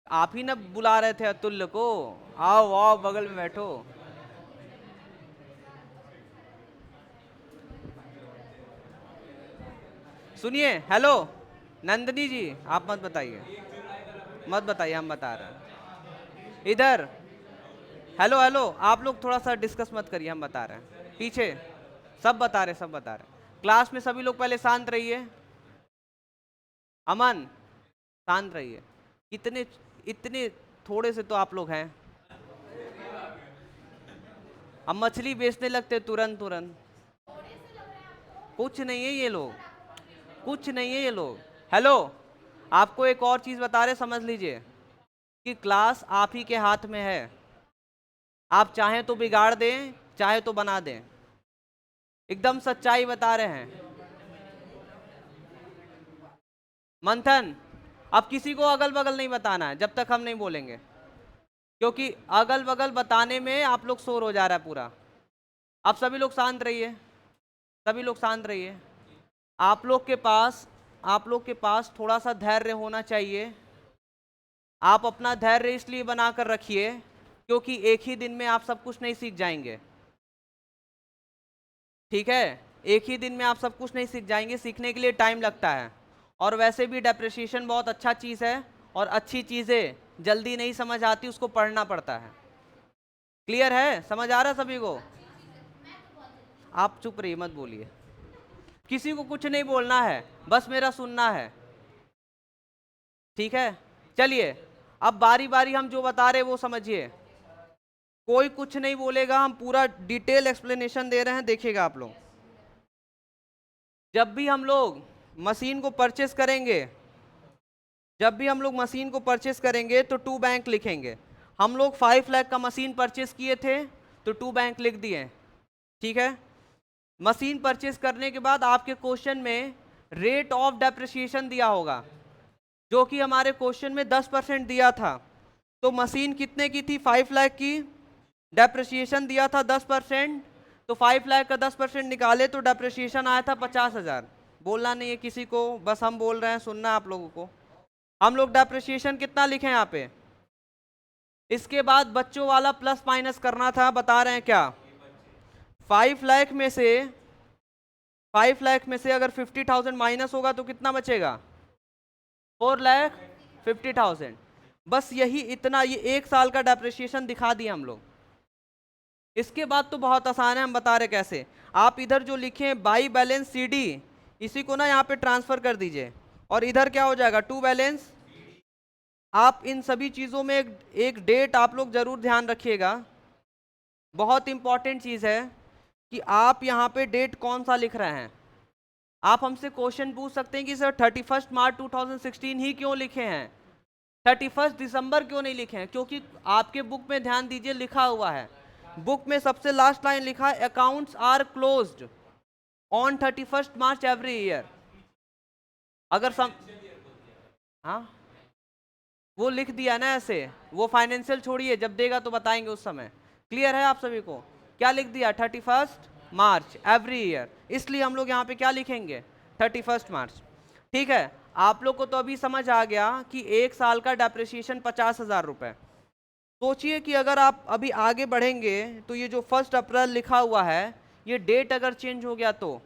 आप ही ना बुला रहे थे अतुल्य को, आओ आओ बगल में बैठो। सुनिए, हेलो नंदिनी जी, आप मत बताइए, मत बताइए, हम बता रहे हैं इधर। हेलो हेलो, आप लोग थोड़ा सा डिस्कस मत करिए, हम बता रहे हैं पीछे। सब बता रहे, सब बता रहे। क्लास में सभी लोग पहले शांत रहिए। अमन, शांत रहिए। कितने इतने थोड़े से तो आप लोग हैं, अब मछली बेचने लगते तुरंत तुरंत। कुछ नहीं है ये लोग, कुछ नहीं है ये लोग। हेलो, आपको एक और चीज बता रहे, समझ लीजिए कि क्लास आप ही के हाथ में है। आप चाहें तो बिगाड़ दें, चाहे तो बना दें। एकदम सच्चाई बता रहे हैं। मंथन, अब किसी को अगल बगल नहीं बताना है जब तक हम नहीं बोलेंगे, क्योंकि अगल बगल बताने में आप लोग शोर हो जा रहा है पूरा। आप सभी लोग शांत रहिए, सभी लोग शांत रहिए। आप लोग के पास थोड़ा सा धैर्य होना चाहिए। आप अपना धैर्य इसलिए बनाकर रखिए क्योंकि एक ही दिन में आप सब कुछ नहीं सीख जाएंगे, ठीक है? एक ही दिन में आप सब कुछ नहीं सीख जाएंगे, सीखने के लिए टाइम लगता है। और वैसे भी डेप्रिसिएशन बहुत अच्छा चीज़ है, और अच्छी चीज़ें जल्दी नहीं समझ आती, उसको पढ़ना पड़ता है। क्लियर है? समझ आ रहा है सभी को? आप चुप रहिए, मत बोलिए, किसी को कुछ नहीं बोलना है, बस मेरा सुनना है, ठीक है? चलिए, अब बारी बारी हम जो बता रहे वो समझिए। कोई कुछ नहीं बोलेगा, हम पूरा डिटेल एक्सप्लेनेशन दे रहे हैं, देखिएगा आप लोग। जब भी हम लोग मशीन को परचेस करेंगे, जब भी हम लोग मशीन को परचेस करेंगे तो टू बैंक लिखेंगे। हम लोग 5 लाख का मशीन परचेस किए थे तो टू बैंक लिख दिए, ठीक है? मशीन परचेस करने के बाद आपके क्वेश्चन में रेट ऑफ डेप्रिसिएशन दिया होगा, जो कि हमारे क्वेश्चन में 10% दिया था। तो मशीन कितने की थी? 5 लाख की। डेप्रिसिएशन दिया था 10%, तो 5 लाख का 10% निकाले तो डेप्रिसिएशन आया था 50,000। बोलना नहीं है किसी को, बस हम बोल रहे हैं, सुनना आप लोगों को। हम लोग डेप्रिसिएशन कितना लिखे यहाँ पे? इसके बाद बच्चों वाला प्लस माइनस करना था, बता रहे हैं क्या? 5 लाख में से 5 लाख में से अगर 50,000 माइनस होगा तो कितना बचेगा? 4,50,000। बस यही इतना, ये 1 साल का डेप्रिसिएशन दिखा दिया हम लोग। इसके बाद तो बहुत आसान है, हम बता रहे कैसे। आप इधर जो लिखे बाई बैलेंस सीडी, इसी को ना यहाँ पे ट्रांसफर कर दीजिए, और इधर क्या हो जाएगा? To balance. आप इन सभी चीज़ों में एक डेट आप लोग जरूर ध्यान रखिएगा, बहुत इंपॉर्टेंट चीज़ है कि आप यहाँ पे डेट कौन सा लिख रहे हैं। आप हमसे क्वेश्चन पूछ सकते हैं कि सर 31 मार्च 2016 ही क्यों लिखे हैं, 31 दिसंबर क्यों नहीं लिखे हैं? क्योंकि आपके बुक में ध्यान दीजिए, लिखा हुआ है, बुक में सबसे लास्ट लाइन लिखा है, accounts are closed on 31 March every year. अगर हाँ, वो लिख दिया ना ऐसे, वो फाइनेंशियल छोड़िए, जब देगा तो बताएंगे उस समय। क्लियर है आप सभी को? क्या लिख दिया? 31 मार्च एवरी ईयर, इसलिए हम लोग यहाँ पे क्या लिखेंगे? 31 मार्च। ठीक है, आप लोग को तो अभी समझ आ गया कि 1 साल का डेप्रिसिएशन 50,000 रुपये। सोचिए कि अगर आप अभी आगे बढ़ेंगे तो ये जो 1 अप्रैल लिखा हुआ है, ये डेट अगर चेंज हो गया तो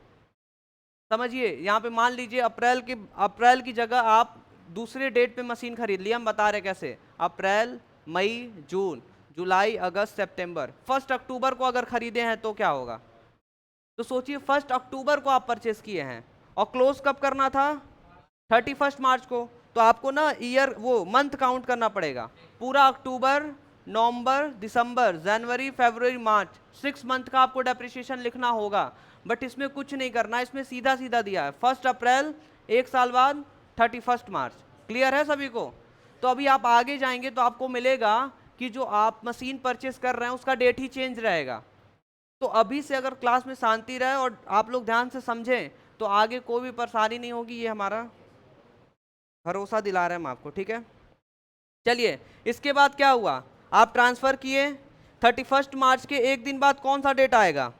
समझिए, यहाँ पे मान लीजिए अप्रैल की जगह आप दूसरे डेट पे मशीन खरीद लिया। हम बता रहे कैसे, अप्रैल, मई, जून, जुलाई, अगस्त, सितंबर। 1 अक्टूबर को अगर खरीदे हैं तो क्या होगा? तो सोचिए 1 अक्टूबर को आप परचेस किए हैं और क्लोज कब करना था? 31 मार्च को। तो आपको ना ईयर, वो मंथ काउंट करना पड़ेगा, पूरा अक्टूबर, नवंबर, दिसंबर, जनवरी, फरवरी, मार्च, 6 मंथ का आपको डेप्रिसिएशन लिखना होगा। बट इसमें कुछ नहीं करना, इसमें सीधा सीधा दिया है 1 अप्रैल, 1 साल बाद 31 मार्च। क्लियर है सभी को? तो अभी आप आगे जाएंगे तो आपको मिलेगा कि जो आप मशीन परचेस कर रहे हैं उसका डेट ही चेंज रहेगा। तो अभी से अगर क्लास में शांति रहे और आप लोग ध्यान से समझें तो आगे कोई भी परेशानी नहीं होगी, ये हमारा भरोसा दिला रहे हैं हम आपको, ठीक है? चलिए, इसके बाद क्या हुआ? आप ट्रांसफर किए, 31 मार्च के एक दिन बाद कौन सा डेट आएगा?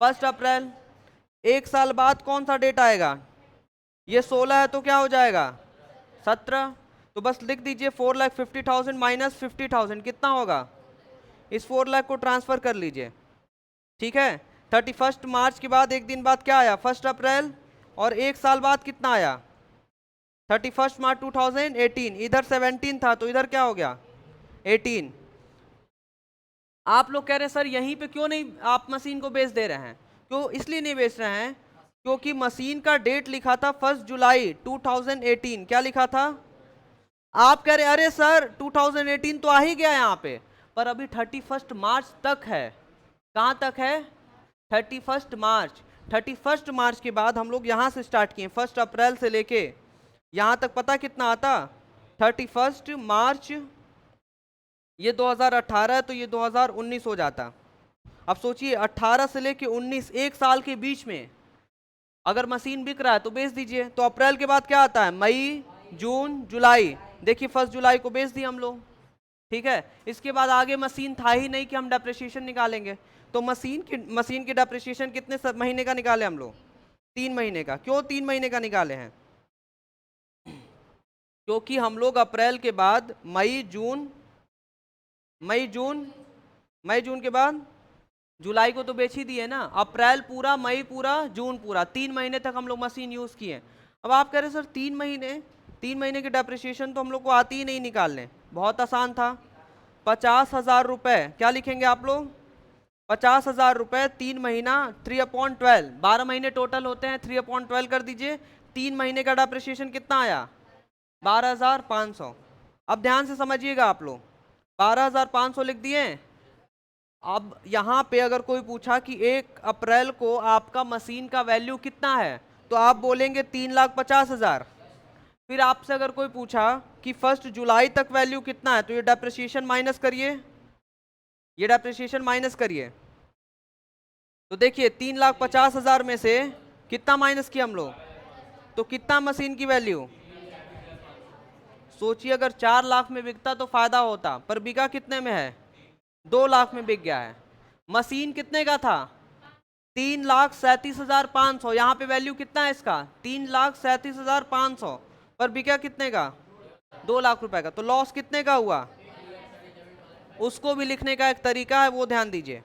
1 अप्रैल। 1 साल बाद कौन सा डेट आएगा? ये 16 है तो क्या हो जाएगा? 17। तो बस लिख दीजिए 4,50,000 माइनस 50,000 कितना होगा? इस 4 लाख को ट्रांसफर कर लीजिए, ठीक है? 31 मार्च के बाद एक दिन बाद क्या आया? 1 अप्रैल। और एक साल बाद कितना आया 31 मार्च 2018, इधर 17 था तो इधर क्या हो गया 18। आप लोग कह रहे हैं सर यहीं पे क्यों नहीं आप मशीन को बेच दे रहे हैं, क्यों इसलिए नहीं बेच रहे हैं क्योंकि मशीन का डेट लिखा था 1 जुलाई 2018, क्या लिखा था। आप कह रहे अरे सर 2018 तो आ ही गया यहाँ पे, पर अभी 31 मार्च तक है। कहाँ तक है 31 मार्च। 31 मार्च के बाद हम लोग यहाँ से स्टार्ट किए 1 अप्रैल से लेके यहाँ तक, पता कितना आता 31 मार्च, ये 2018 है तो ये 2019 हो जाता। अब सोचिए 18 से लेके 19, एक साल के बीच में अगर मशीन बिक रहा है तो बेच दीजिए। तो अप्रैल के बाद क्या आता है मई जून जुलाई, देखिए 1 जुलाई को बेच दिए हम लोग, ठीक है। इसके बाद आगे मशीन था ही नहीं कि हम डेप्रिसिएशन निकालेंगे, तो मशीन की डेप्रिसिएशन कितने महीने का निकाले हम लोग 3 महीने का। क्यों 3 महीने का निकाले हैं, क्योंकि हम लोग अप्रैल के बाद मई जून के बाद जुलाई को तो बेच ही दिए ना, अप्रैल पूरा मई पूरा जून पूरा, 3 महीने तक हम लोग मशीन यूज किए। अब आप कह रहे सर 3 महीने की डेप्रिसिएशन तो हम लोग को आती ही नहीं निकालने, बहुत आसान था 50,000 रुपए, क्या लिखेंगे आप लोग 50,000 रुपए 3 महीना 3/12, 12 महीने टोटल होते हैं 3/12 कर दीजिए, 3 महीने का डेप्रिसिएशन कितना आया 12,500। अब ध्यान से समझिएगा आप लोग, 12,500 लिख दिए। अब यहां पे अगर कोई पूछा कि 1 अप्रैल को आपका मशीन का वैल्यू कितना है तो आप बोलेंगे 3,50,000। फिर आपसे अगर कोई पूछा कि 1 जुलाई तक वैल्यू कितना है तो ये डेप्रिसिएशन माइनस करिए, ये डेप्रिसिएशन माइनस करिए, तो देखिए 3,50,000 में से कितना माइनस किया हम लोग, तो कितना मशीन की वैल्यू, सोचिए अगर 4 लाख में बिकता तो फायदा होता, पर बिका कितने में है 2 लाख में बिक गया है। मशीन कितने का था 3,37,500, यहाँ पे वैल्यू कितना है इसका 3,37,500, पर बिका कितने का 2 लाख रुपए का, तो लॉस कितने का हुआ। उसको भी लिखने का एक तरीका है, वो ध्यान दीजिए।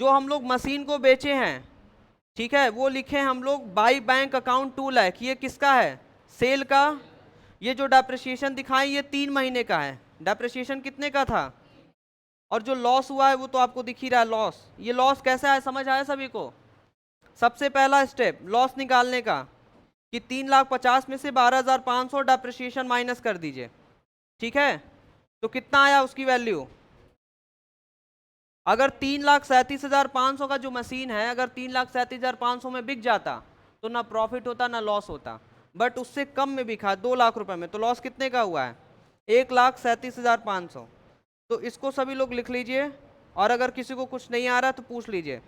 जो हम लोग मशीन को बेचे हैं, ठीक है, वो लिखे हम लोग बाई बैंक अकाउंट 2 लाख, ये किसका है सेल का। ये जो डेप्रिसिएशन दिखाएं ये 3 महीने का है, डेप्रिसिएशन कितने का था, और जो लॉस हुआ है वो तो आपको दिख ही रहा है लॉस। ये लॉस कैसे आया समझ आया सभी को। सबसे पहला स्टेप लॉस निकालने का कि 3,50,000 में से 12,500 डेप्रिसिएशन माइनस कर दीजिए, ठीक है, तो कितना आया उसकी वैल्यू। अगर 3,37,500 का जो मशीन है अगर 3,37,500 में बिक जाता तो ना प्रॉफिट होता ना लॉस होता, बट उससे कम में बिका 2 लाख रुपए में, तो लॉस कितने का हुआ है 1,37,500। तो इसको सभी लोग लिख लीजिए, और अगर किसी को कुछ नहीं आ रहा तो पूछ लीजिए।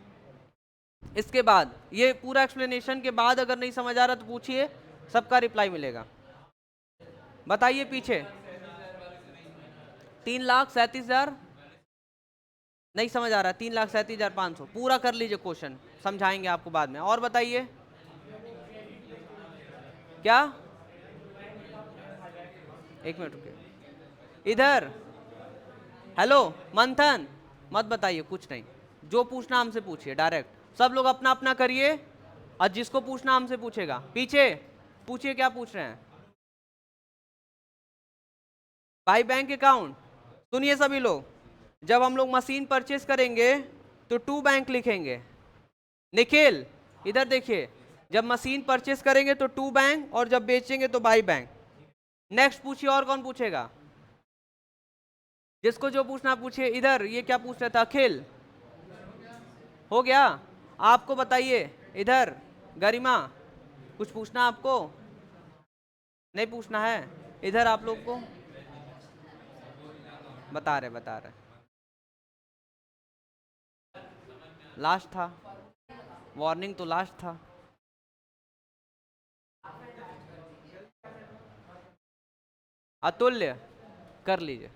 इसके बाद ये पूरा एक्सप्लेनेशन के बाद अगर नहीं समझ आ रहा तो पूछिए, सबका रिप्लाई मिलेगा। बताइए पीछे 3,37,000 नहीं समझ आ रहा, 3,37,500 पूरा कर लीजिए क्वेश्चन, समझाएंगे आपको बाद में। और बताइए क्या, एक मिनट रुकिए इधर, हेलो मंथन, मत बताइए कुछ नहीं, जो पूछना हमसे पूछिए डायरेक्ट, सब लोग अपना अपना करिए, और जिसको पूछना हमसे पूछेगा। पीछे पूछिए क्या पूछ रहे हैं भाई, बैंक अकाउंट। सुनिए सभी लोग, जब हम लोग मशीन परचेस करेंगे तो 2 बैंक लिखेंगे। निखिल इधर देखिए, जब मशीन परचेस करेंगे तो 2 बैंक, और जब बेचेंगे तो बाई बैंक। नेक्स्ट पूछिए, और कौन पूछेगा, जिसको जो पूछना पूछिए। इधर ये क्या पूछ रहा था अखिल, हो गया। आपको बताइए इधर गरिमा, कुछ पूछना आपको, नहीं पूछना है, इधर आप लोग को बता रहे लास्ट था, वार्निंग तो लास्ट था। अतुल्य कर लीजिए,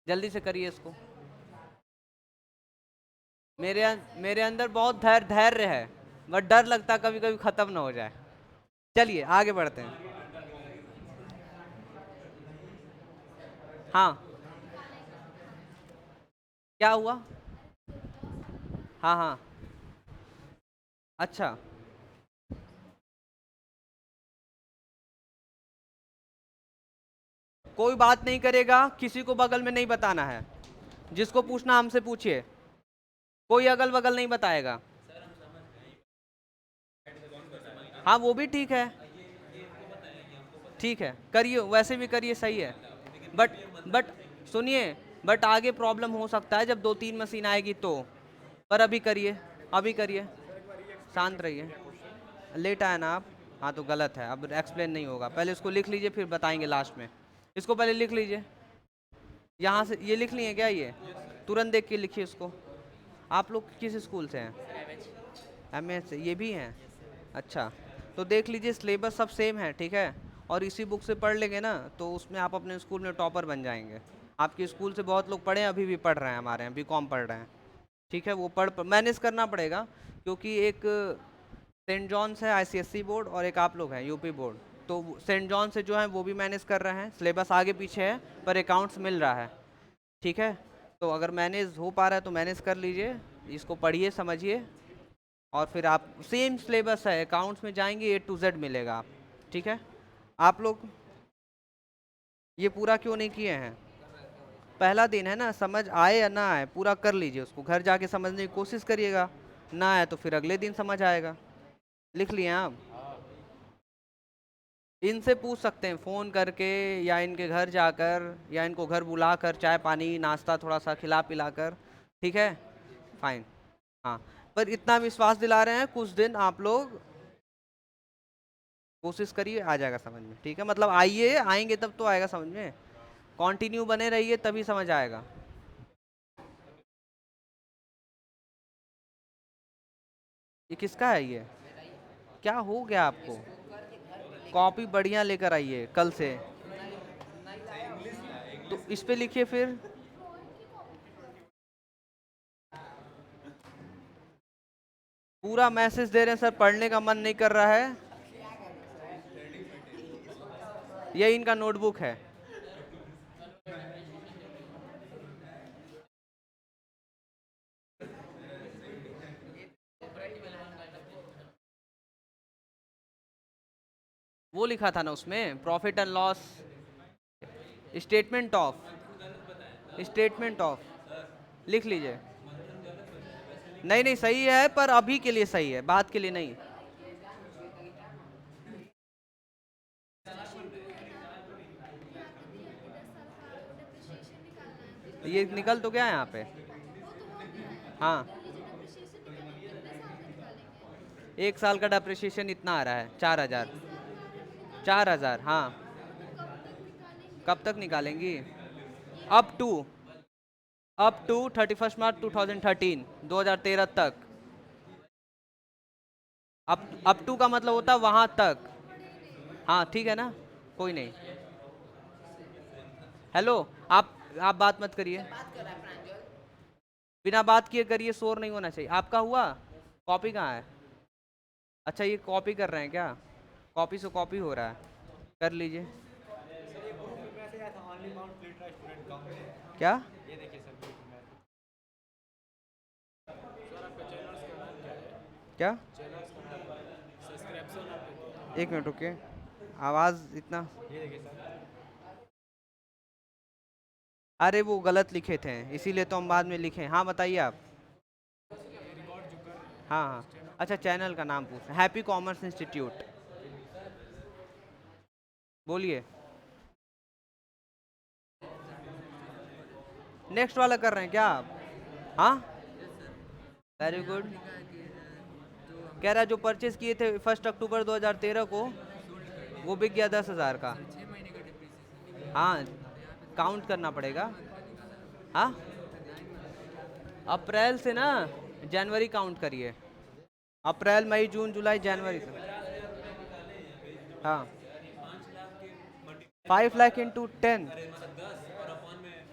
जल्दी से करिए इसको। मेरे अंदर बहुत धैर्य है, बट डर लगता कभी कभी खत्म ना हो जाए। चलिए आगे बढ़ते हैं। हाँ क्या हुआ, हाँ हाँ अच्छा कोई बात नहीं करेगा, किसी को बगल में नहीं बताना है, जिसको पूछना हमसे पूछिए, कोई अगल बगल नहीं बताएगा। हाँ वो भी ठीक है, ठीक है करिए, वैसे भी करिए, सही है। बट बट सुनिए, बट आगे प्रॉब्लम हो सकता है जब 2-3 मशीन आएगी तो। पर अभी करिए, अभी करिए, शांत रहिए। लेट आए ना आप? हाँ तो गलत है, अब एक्सप्लेन नहीं होगा, पहले इसको लिख लीजिए फिर बताएंगे लास्ट में। इसको पहले लिख लीजिए, यहाँ से ये लिख लिए क्या, ये तुरंत देख के लिखिए इसको। आप लोग किस स्कूल से हैं? एमएस से, ये भी हैं? अच्छा, तो देख लीजिए सिलेबस सब सेम है, ठीक है। और इसी बुक से पढ़ लेंगे ना तो उसमें आप अपने स्कूल में टॉपर बन जाएंगे। आपके स्कूल से बहुत लोग पढ़े हैं, अभी भी पढ़ रहे हैं, हमारे यहाँ बीकॉम पढ़ रहे हैं, ठीक है। वो पढ़ मैनेज करना पड़ेगा, क्योंकि एक सेंट जॉन्स है आईसीएसई बोर्ड, और एक आप लोग हैं यूपी बोर्ड। तो सेंट जॉन से जो है वो भी मैनेज कर रहे हैं, सिलेबस आगे पीछे है पर अकाउंट्स मिल रहा है, ठीक है। तो अगर मैनेज हो पा रहा है तो मैनेज कर लीजिए, इसको पढ़िए समझिए, और फिर आप सेम सिलेबस है, अकाउंट्स में जाएंगे A to Z मिलेगा आप, ठीक है। आप लोग ये पूरा क्यों नहीं किए हैं? पहला दिन है ना, समझ आए या ना आए पूरा कर लीजिए, उसको घर जाके समझने की कोशिश करिएगा, ना आए तो फिर अगले दिन समझ आएगा। लिख लिए आप? इनसे पूछ सकते हैं फ़ोन करके, या इनके घर जाकर, या इनको घर बुलाकर चाय पानी नाश्ता थोड़ा सा खिला पिला कर, ठीक है, फाइन। हाँ, पर इतना विश्वास दिला रहे हैं, कुछ दिन आप लोग कोशिश करिए, आ जाएगा समझ में, ठीक है। मतलब आइए, आएंगे तब तो आएगा समझ में, कंटिन्यू बने रहिए तभी समझ आएगा। ये किसका है ये? क्या हो गया आपको? कॉपी बढ़िया लेकर आइए कल से। तो इस पे लिखिए फिर। पूरा मैसेज दे रहे हैं सर, पढ़ने का मन नहीं कर रहा है। ये इनका नोटबुक है। वो लिखा था ना उसमें, profit and loss, statement of, statement of, लिख लीजिए। नहीं नहीं सही है, पर अभी के लिए सही है, बात के लिए नहीं। ये निकल तो गया है यहाँ पे। हाँ, 1 साल का डेप्रिसिएशन इतना आ रहा है, 4,000। 4,000, हाँ। कब तक निकालेंगी? अप टू, अप टू 31 मार्च 2013, 2013 तक। अप टू का मतलब होता है वहां तक। हाँ ठीक है ना, कोई नहीं। हेलो, आप बात मत करिए, बिना बात किए करिए, शोर नहीं होना चाहिए। आपका हुआ? कॉपी कहाँ है? अच्छा ये कॉपी कर रहे हैं क्या? कॉपी से कॉपी हो रहा है, कर लीजिए। क्या? क्या? एक मिनट रुकिए, आवाज़ इतना, अरे वो गलत लिखे थे इसीलिए तो हम बाद में लिखे। हाँ बताइए आप। हाँ हाँ, अच्छा चैनल का नाम पूछ, हैप्पी कॉमर्स इंस्टीट्यूट, बोलिए। नेक्स्ट वाला कर रहे हैं क्या आप? हाँ, वेरी गुड। कह रहा है जो परचेज किए थे 1 अक्टूबर 2013 को, वो बिक गया 10,000 का। हाँ, काउंट करना पड़ेगा। हाँ, अप्रैल से ना जनवरी काउंट करिए, अप्रैल मई जून जुलाई जनवरी से। हाँ, 5 लाख इंटू 10,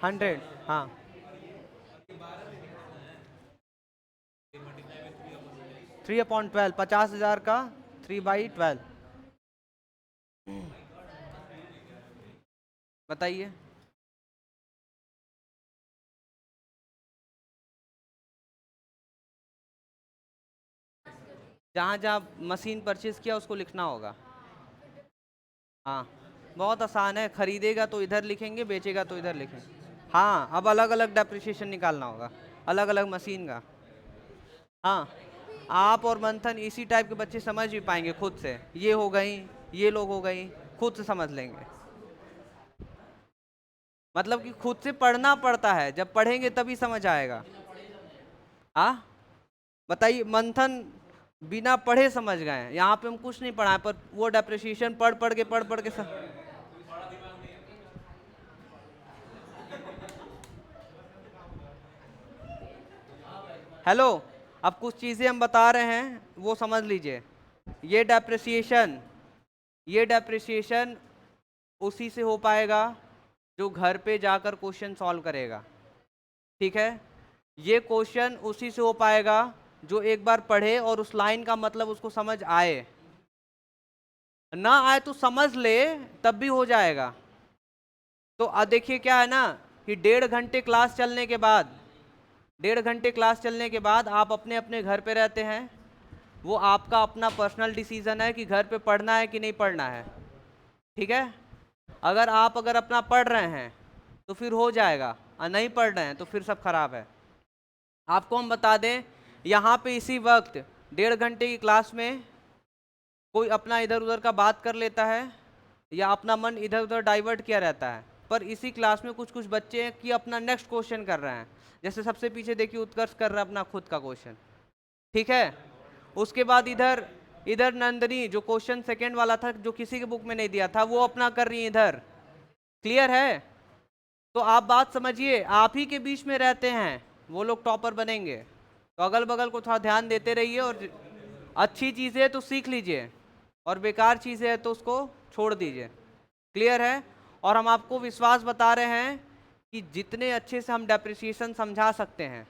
100, हाँ। 3/12, 50,000 का 3/12, बताइए। जहाँ जहाँ मशीन परचेज किया उसको लिखना होगा। हाँ, बहुत आसान है, खरीदेगा तो इधर लिखेंगे, बेचेगा तो इधर लिखेंगे। हाँ, अब अलग अलग डेप्रिसिएशन निकालना होगा, अलग अलग मशीन का। हाँ, आप और मंथन इसी टाइप के बच्चे समझ भी पाएंगे खुद से, ये हो गई, ये लोग हो गई, खुद से समझ लेंगे। मतलब कि खुद से पढ़ना पड़ता है, जब पढ़ेंगे तभी समझ आएगा। हाँ बताइए, मंथन बिना पढ़े समझ गए, यहाँ पे हम कुछ नहीं पढ़ाए, पर वो डेप्रिसिएशन पढ़ पढ़ के हेलो, अब कुछ चीजें हम बता रहे हैं वो समझ लीजिए। ये डेप्रिसिएशन, ये डेप्रिसिएशन उसी से हो पाएगा जो घर पे जाकर क्वेश्चन सॉल्व करेगा, ठीक है। ये क्वेश्चन उसी से हो पाएगा जो एक बार पढ़े और उस लाइन का मतलब उसको समझ आए, ना आए तो समझ ले तब भी हो जाएगा। तो देखिए क्या है ना कि 1.5 घंटे क्लास चलने के बाद, 1.5 घंटे क्लास चलने के बाद आप अपने अपने घर पे रहते हैं, वो आपका अपना पर्सनल डिसीजन है कि घर पे पढ़ना है कि नहीं पढ़ना है, ठीक है। अगर अपना पढ़ रहे हैं तो फिर हो जाएगा, और नहीं पढ़ रहे हैं तो फिर सब खराब है। आपको हम बता दें, यहाँ पे इसी वक्त 1.5 घंटे की क्लास में कोई अपना इधर उधर का बात कर लेता है या अपना मन इधर उधर डाइवर्ट किया रहता है, पर इसी क्लास में कुछ कुछ बच्चे हैं कि अपना नेक्स्ट क्वेश्चन कर रहे हैं। जैसे सबसे पीछे देखिए उत्कर्ष कर रहा है अपना खुद का क्वेश्चन, ठीक है। उसके बाद इधर इधर नंदनी जो क्वेश्चन सेकंड वाला था जो किसी के बुक में नहीं दिया था वो अपना कर रही है इधर, क्लियर है। तो आप बात समझिए, आप ही के बीच में रहते हैं, वो लोग टॉपर बनेंगे, तो अगल बगल को थोड़ा ध्यान देते रहिए, और अच्छी चीज़ें है तो सीख लीजिए, और बेकार चीज़ें है तो उसको छोड़ दीजिए, क्लियर है। और हम आपको विश्वास बता रहे हैं कि जितने अच्छे से हम डेप्रिसिएशन समझा सकते हैं,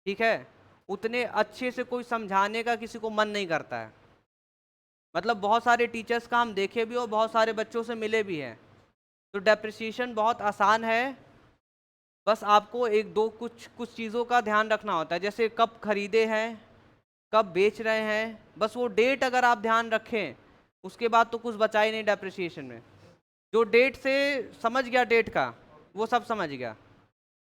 ठीक है, उतने अच्छे से कोई समझाने का किसी को मन नहीं करता है। मतलब बहुत सारे टीचर्स का हम देखे भी और बहुत सारे बच्चों से मिले भी हैं, तो डेप्रिसिएशन बहुत आसान है। बस आपको एक दो कुछ कुछ चीज़ों का ध्यान रखना होता है, जैसे कब खरीदे हैं, कब बेच रहे हैं, बस वो डेट अगर आप ध्यान रखें, उसके बाद तो कुछ बचा ही नहीं डेप्रिसिएशन में। जो डेट से समझ गया डेट का, वो सब समझ गया।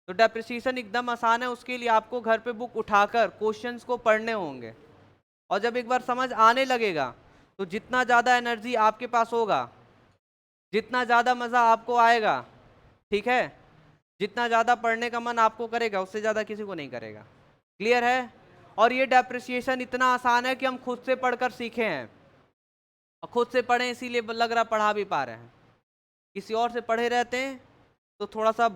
तो डेप्रिसिएशन एकदम आसान है, उसके लिए आपको घर पे बुक उठाकर क्वेश्चंस को पढ़ने होंगे, और जब एक बार समझ आने लगेगा तो जितना ज़्यादा एनर्जी आपके पास होगा, जितना ज़्यादा मज़ा आपको आएगा, ठीक है, जितना ज़्यादा पढ़ने का मन आपको करेगा उससे ज़्यादा किसी को नहीं करेगा, क्लियर है। और ये डेप्रिसिएशन इतना आसान है कि हम खुद से पढ़कर सीखे हैं, और खुद से पढ़े इसीलिए लग रहा पढ़ा भी पा रहे हैं। किसी और से पढ़े रहते हैं तो थोड़ा सा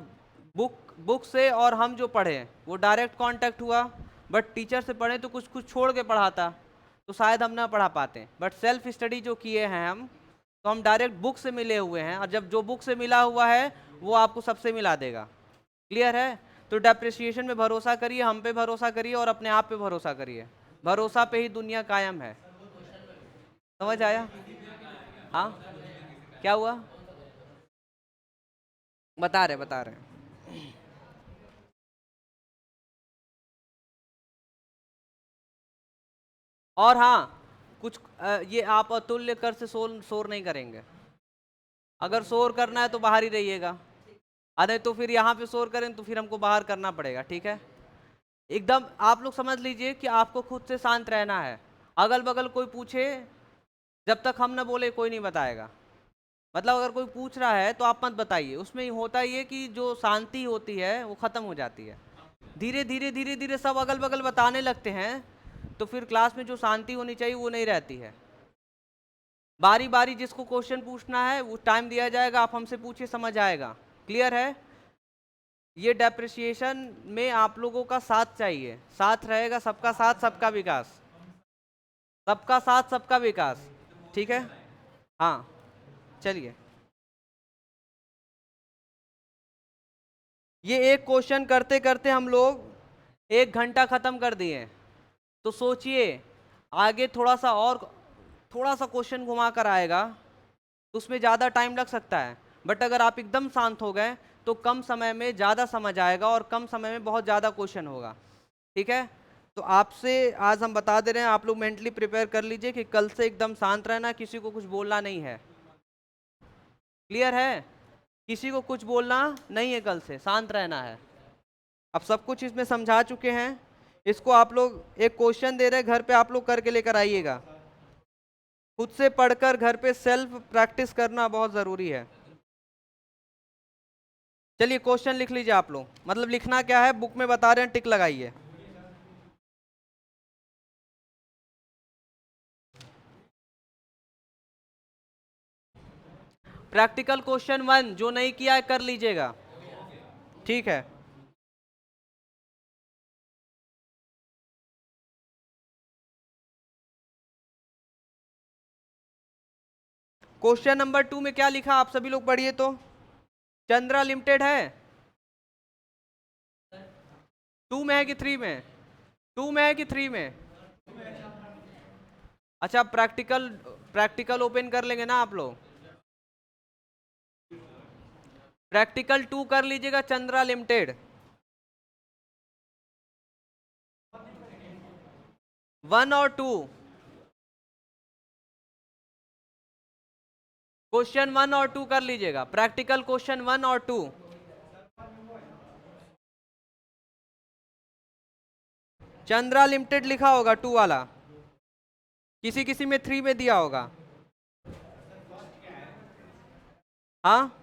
बुक से और हम जो पढ़े वो डायरेक्ट कांटेक्ट हुआ, बट टीचर से पढ़े तो कुछ कुछ छोड़ के पढ़ाता तो शायद हम ना पढ़ा पाते। बट सेल्फ स्टडी जो किए हैं हम, तो हम डायरेक्ट बुक से मिले हुए हैं, और जब जो बुक से मिला हुआ है वो आपको सबसे मिला देगा, क्लियर है। तो डेप्रिसिएशन में भरोसा करिए, हम पे भरोसा करिए, और अपने आप पे भरोसा करिए, भरोसा पे ही दुनिया कायम है। समझ आया? हाँ, क्या हुआ? बता रहे। और हाँ, कुछ ये आप अतुल्य कर से शोर शोर नहीं करेंगे। अगर शोर करना है तो बाहर ही रहिएगा, अरे तो फिर यहाँ पे शोर करें तो फिर हमको बाहर करना पड़ेगा, ठीक है। एकदम आप लोग समझ लीजिए कि आपको खुद से शांत रहना है। अगल बगल कोई पूछे, जब तक हम ना बोले कोई नहीं बताएगा। मतलब अगर कोई पूछ रहा है तो आप मत बताइए, उसमें होता ये कि जो शांति होती है वो खत्म हो जाती है। धीरे धीरे सब अगल बगल बताने लगते हैं, तो फिर क्लास में जो शांति होनी चाहिए वो नहीं रहती है। बारी बारी जिसको क्वेश्चन पूछना है वो टाइम दिया जाएगा, आप हमसे पूछिए, समझ आएगा, क्लियर है। ये डेप्रिसिएशन में आप लोगों का साथ चाहिए, साथ रहेगा सबका साथ सबका विकास, सबका साथ सबका विकास, ठीक है। हाँ, चलिए, ये एक क्वेश्चन करते करते हम लोग 1 घंटा खत्म कर दिए, तो सोचिए आगे थोड़ा सा क्वेश्चन घुमा कर आएगा तो उसमें ज़्यादा टाइम लग सकता है, बट अगर आप एकदम शांत हो गए तो कम समय में ज़्यादा समझ आएगा और कम समय में बहुत ज़्यादा क्वेश्चन होगा, ठीक है। तो आपसे आज हम बता दे रहे हैं, आप लोग मेंटली प्रिपेयर कर लीजिए कि कल से एकदम शांत रहना, किसी को कुछ बोलना नहीं है। क्लियर है? किसी को कुछ बोलना नहीं है, कल से शांत रहना है। अब सब कुछ इसमें समझा चुके हैं। इसको आप लोग एक क्वेश्चन दे रहे हैं, घर पे आप लोग करके लेकर आइएगा। खुद से पढ़कर घर पे सेल्फ प्रैक्टिस करना बहुत जरूरी है। चलिए क्वेश्चन लिख लीजिए आप लोग, मतलब लिखना क्या है, बुक में बता रहे हैं, टिक लगाइए। प्रैक्टिकल क्वेश्चन 1 जो नहीं किया है कर लीजिएगा, ठीक है। क्वेश्चन नंबर 2 में क्या लिखा आप सभी लोग पढ़िए तो। चंद्रा लिमिटेड है, 2 में है कि 3 में? 2 में है कि 3 में? अच्छा प्रैक्टिकल, प्रैक्टिकल ओपन कर लेंगे ना आप लोग। प्रैक्टिकल 2 कर लीजिएगा, चंद्रा लिमिटेड। 1 और 2, क्वेश्चन 1 और 2 कर लीजिएगा, प्रैक्टिकल क्वेश्चन 1 और 2। चंद्रा लिमिटेड लिखा होगा 2 वाला, किसी किसी में 3 में दिया होगा। हाँ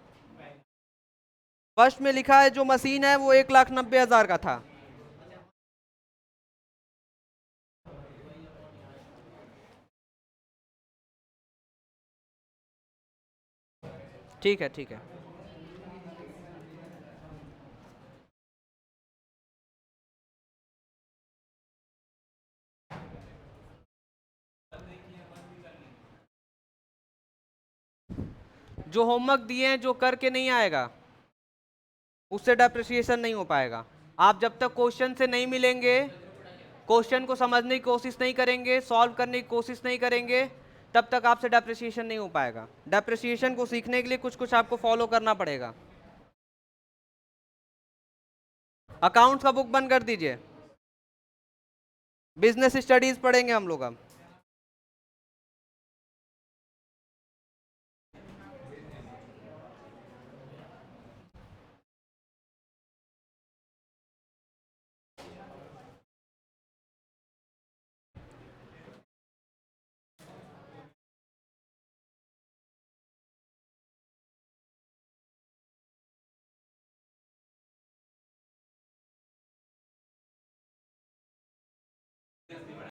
फर्स्ट में लिखा है, जो मशीन है वो 1,90,000 का था। ठीक है ठीक है। जो होमवर्क दिए हैं, जो करके नहीं आएगा उससे डेप्रिसिएशन नहीं हो पाएगा। आप जब तक क्वेश्चन से नहीं मिलेंगे, क्वेश्चन को समझने की कोशिश नहीं करेंगे, सॉल्व करने की कोशिश नहीं करेंगे, तब तक आपसे डेप्रिसिएशन नहीं हो पाएगा। डेप्रिसिएशन को सीखने के लिए कुछ कुछ आपको फॉलो करना पड़ेगा। अकाउंट्स का बुक बंद कर दीजिए, बिजनेस स्टडीज पढ़ेंगे हम लोग अब।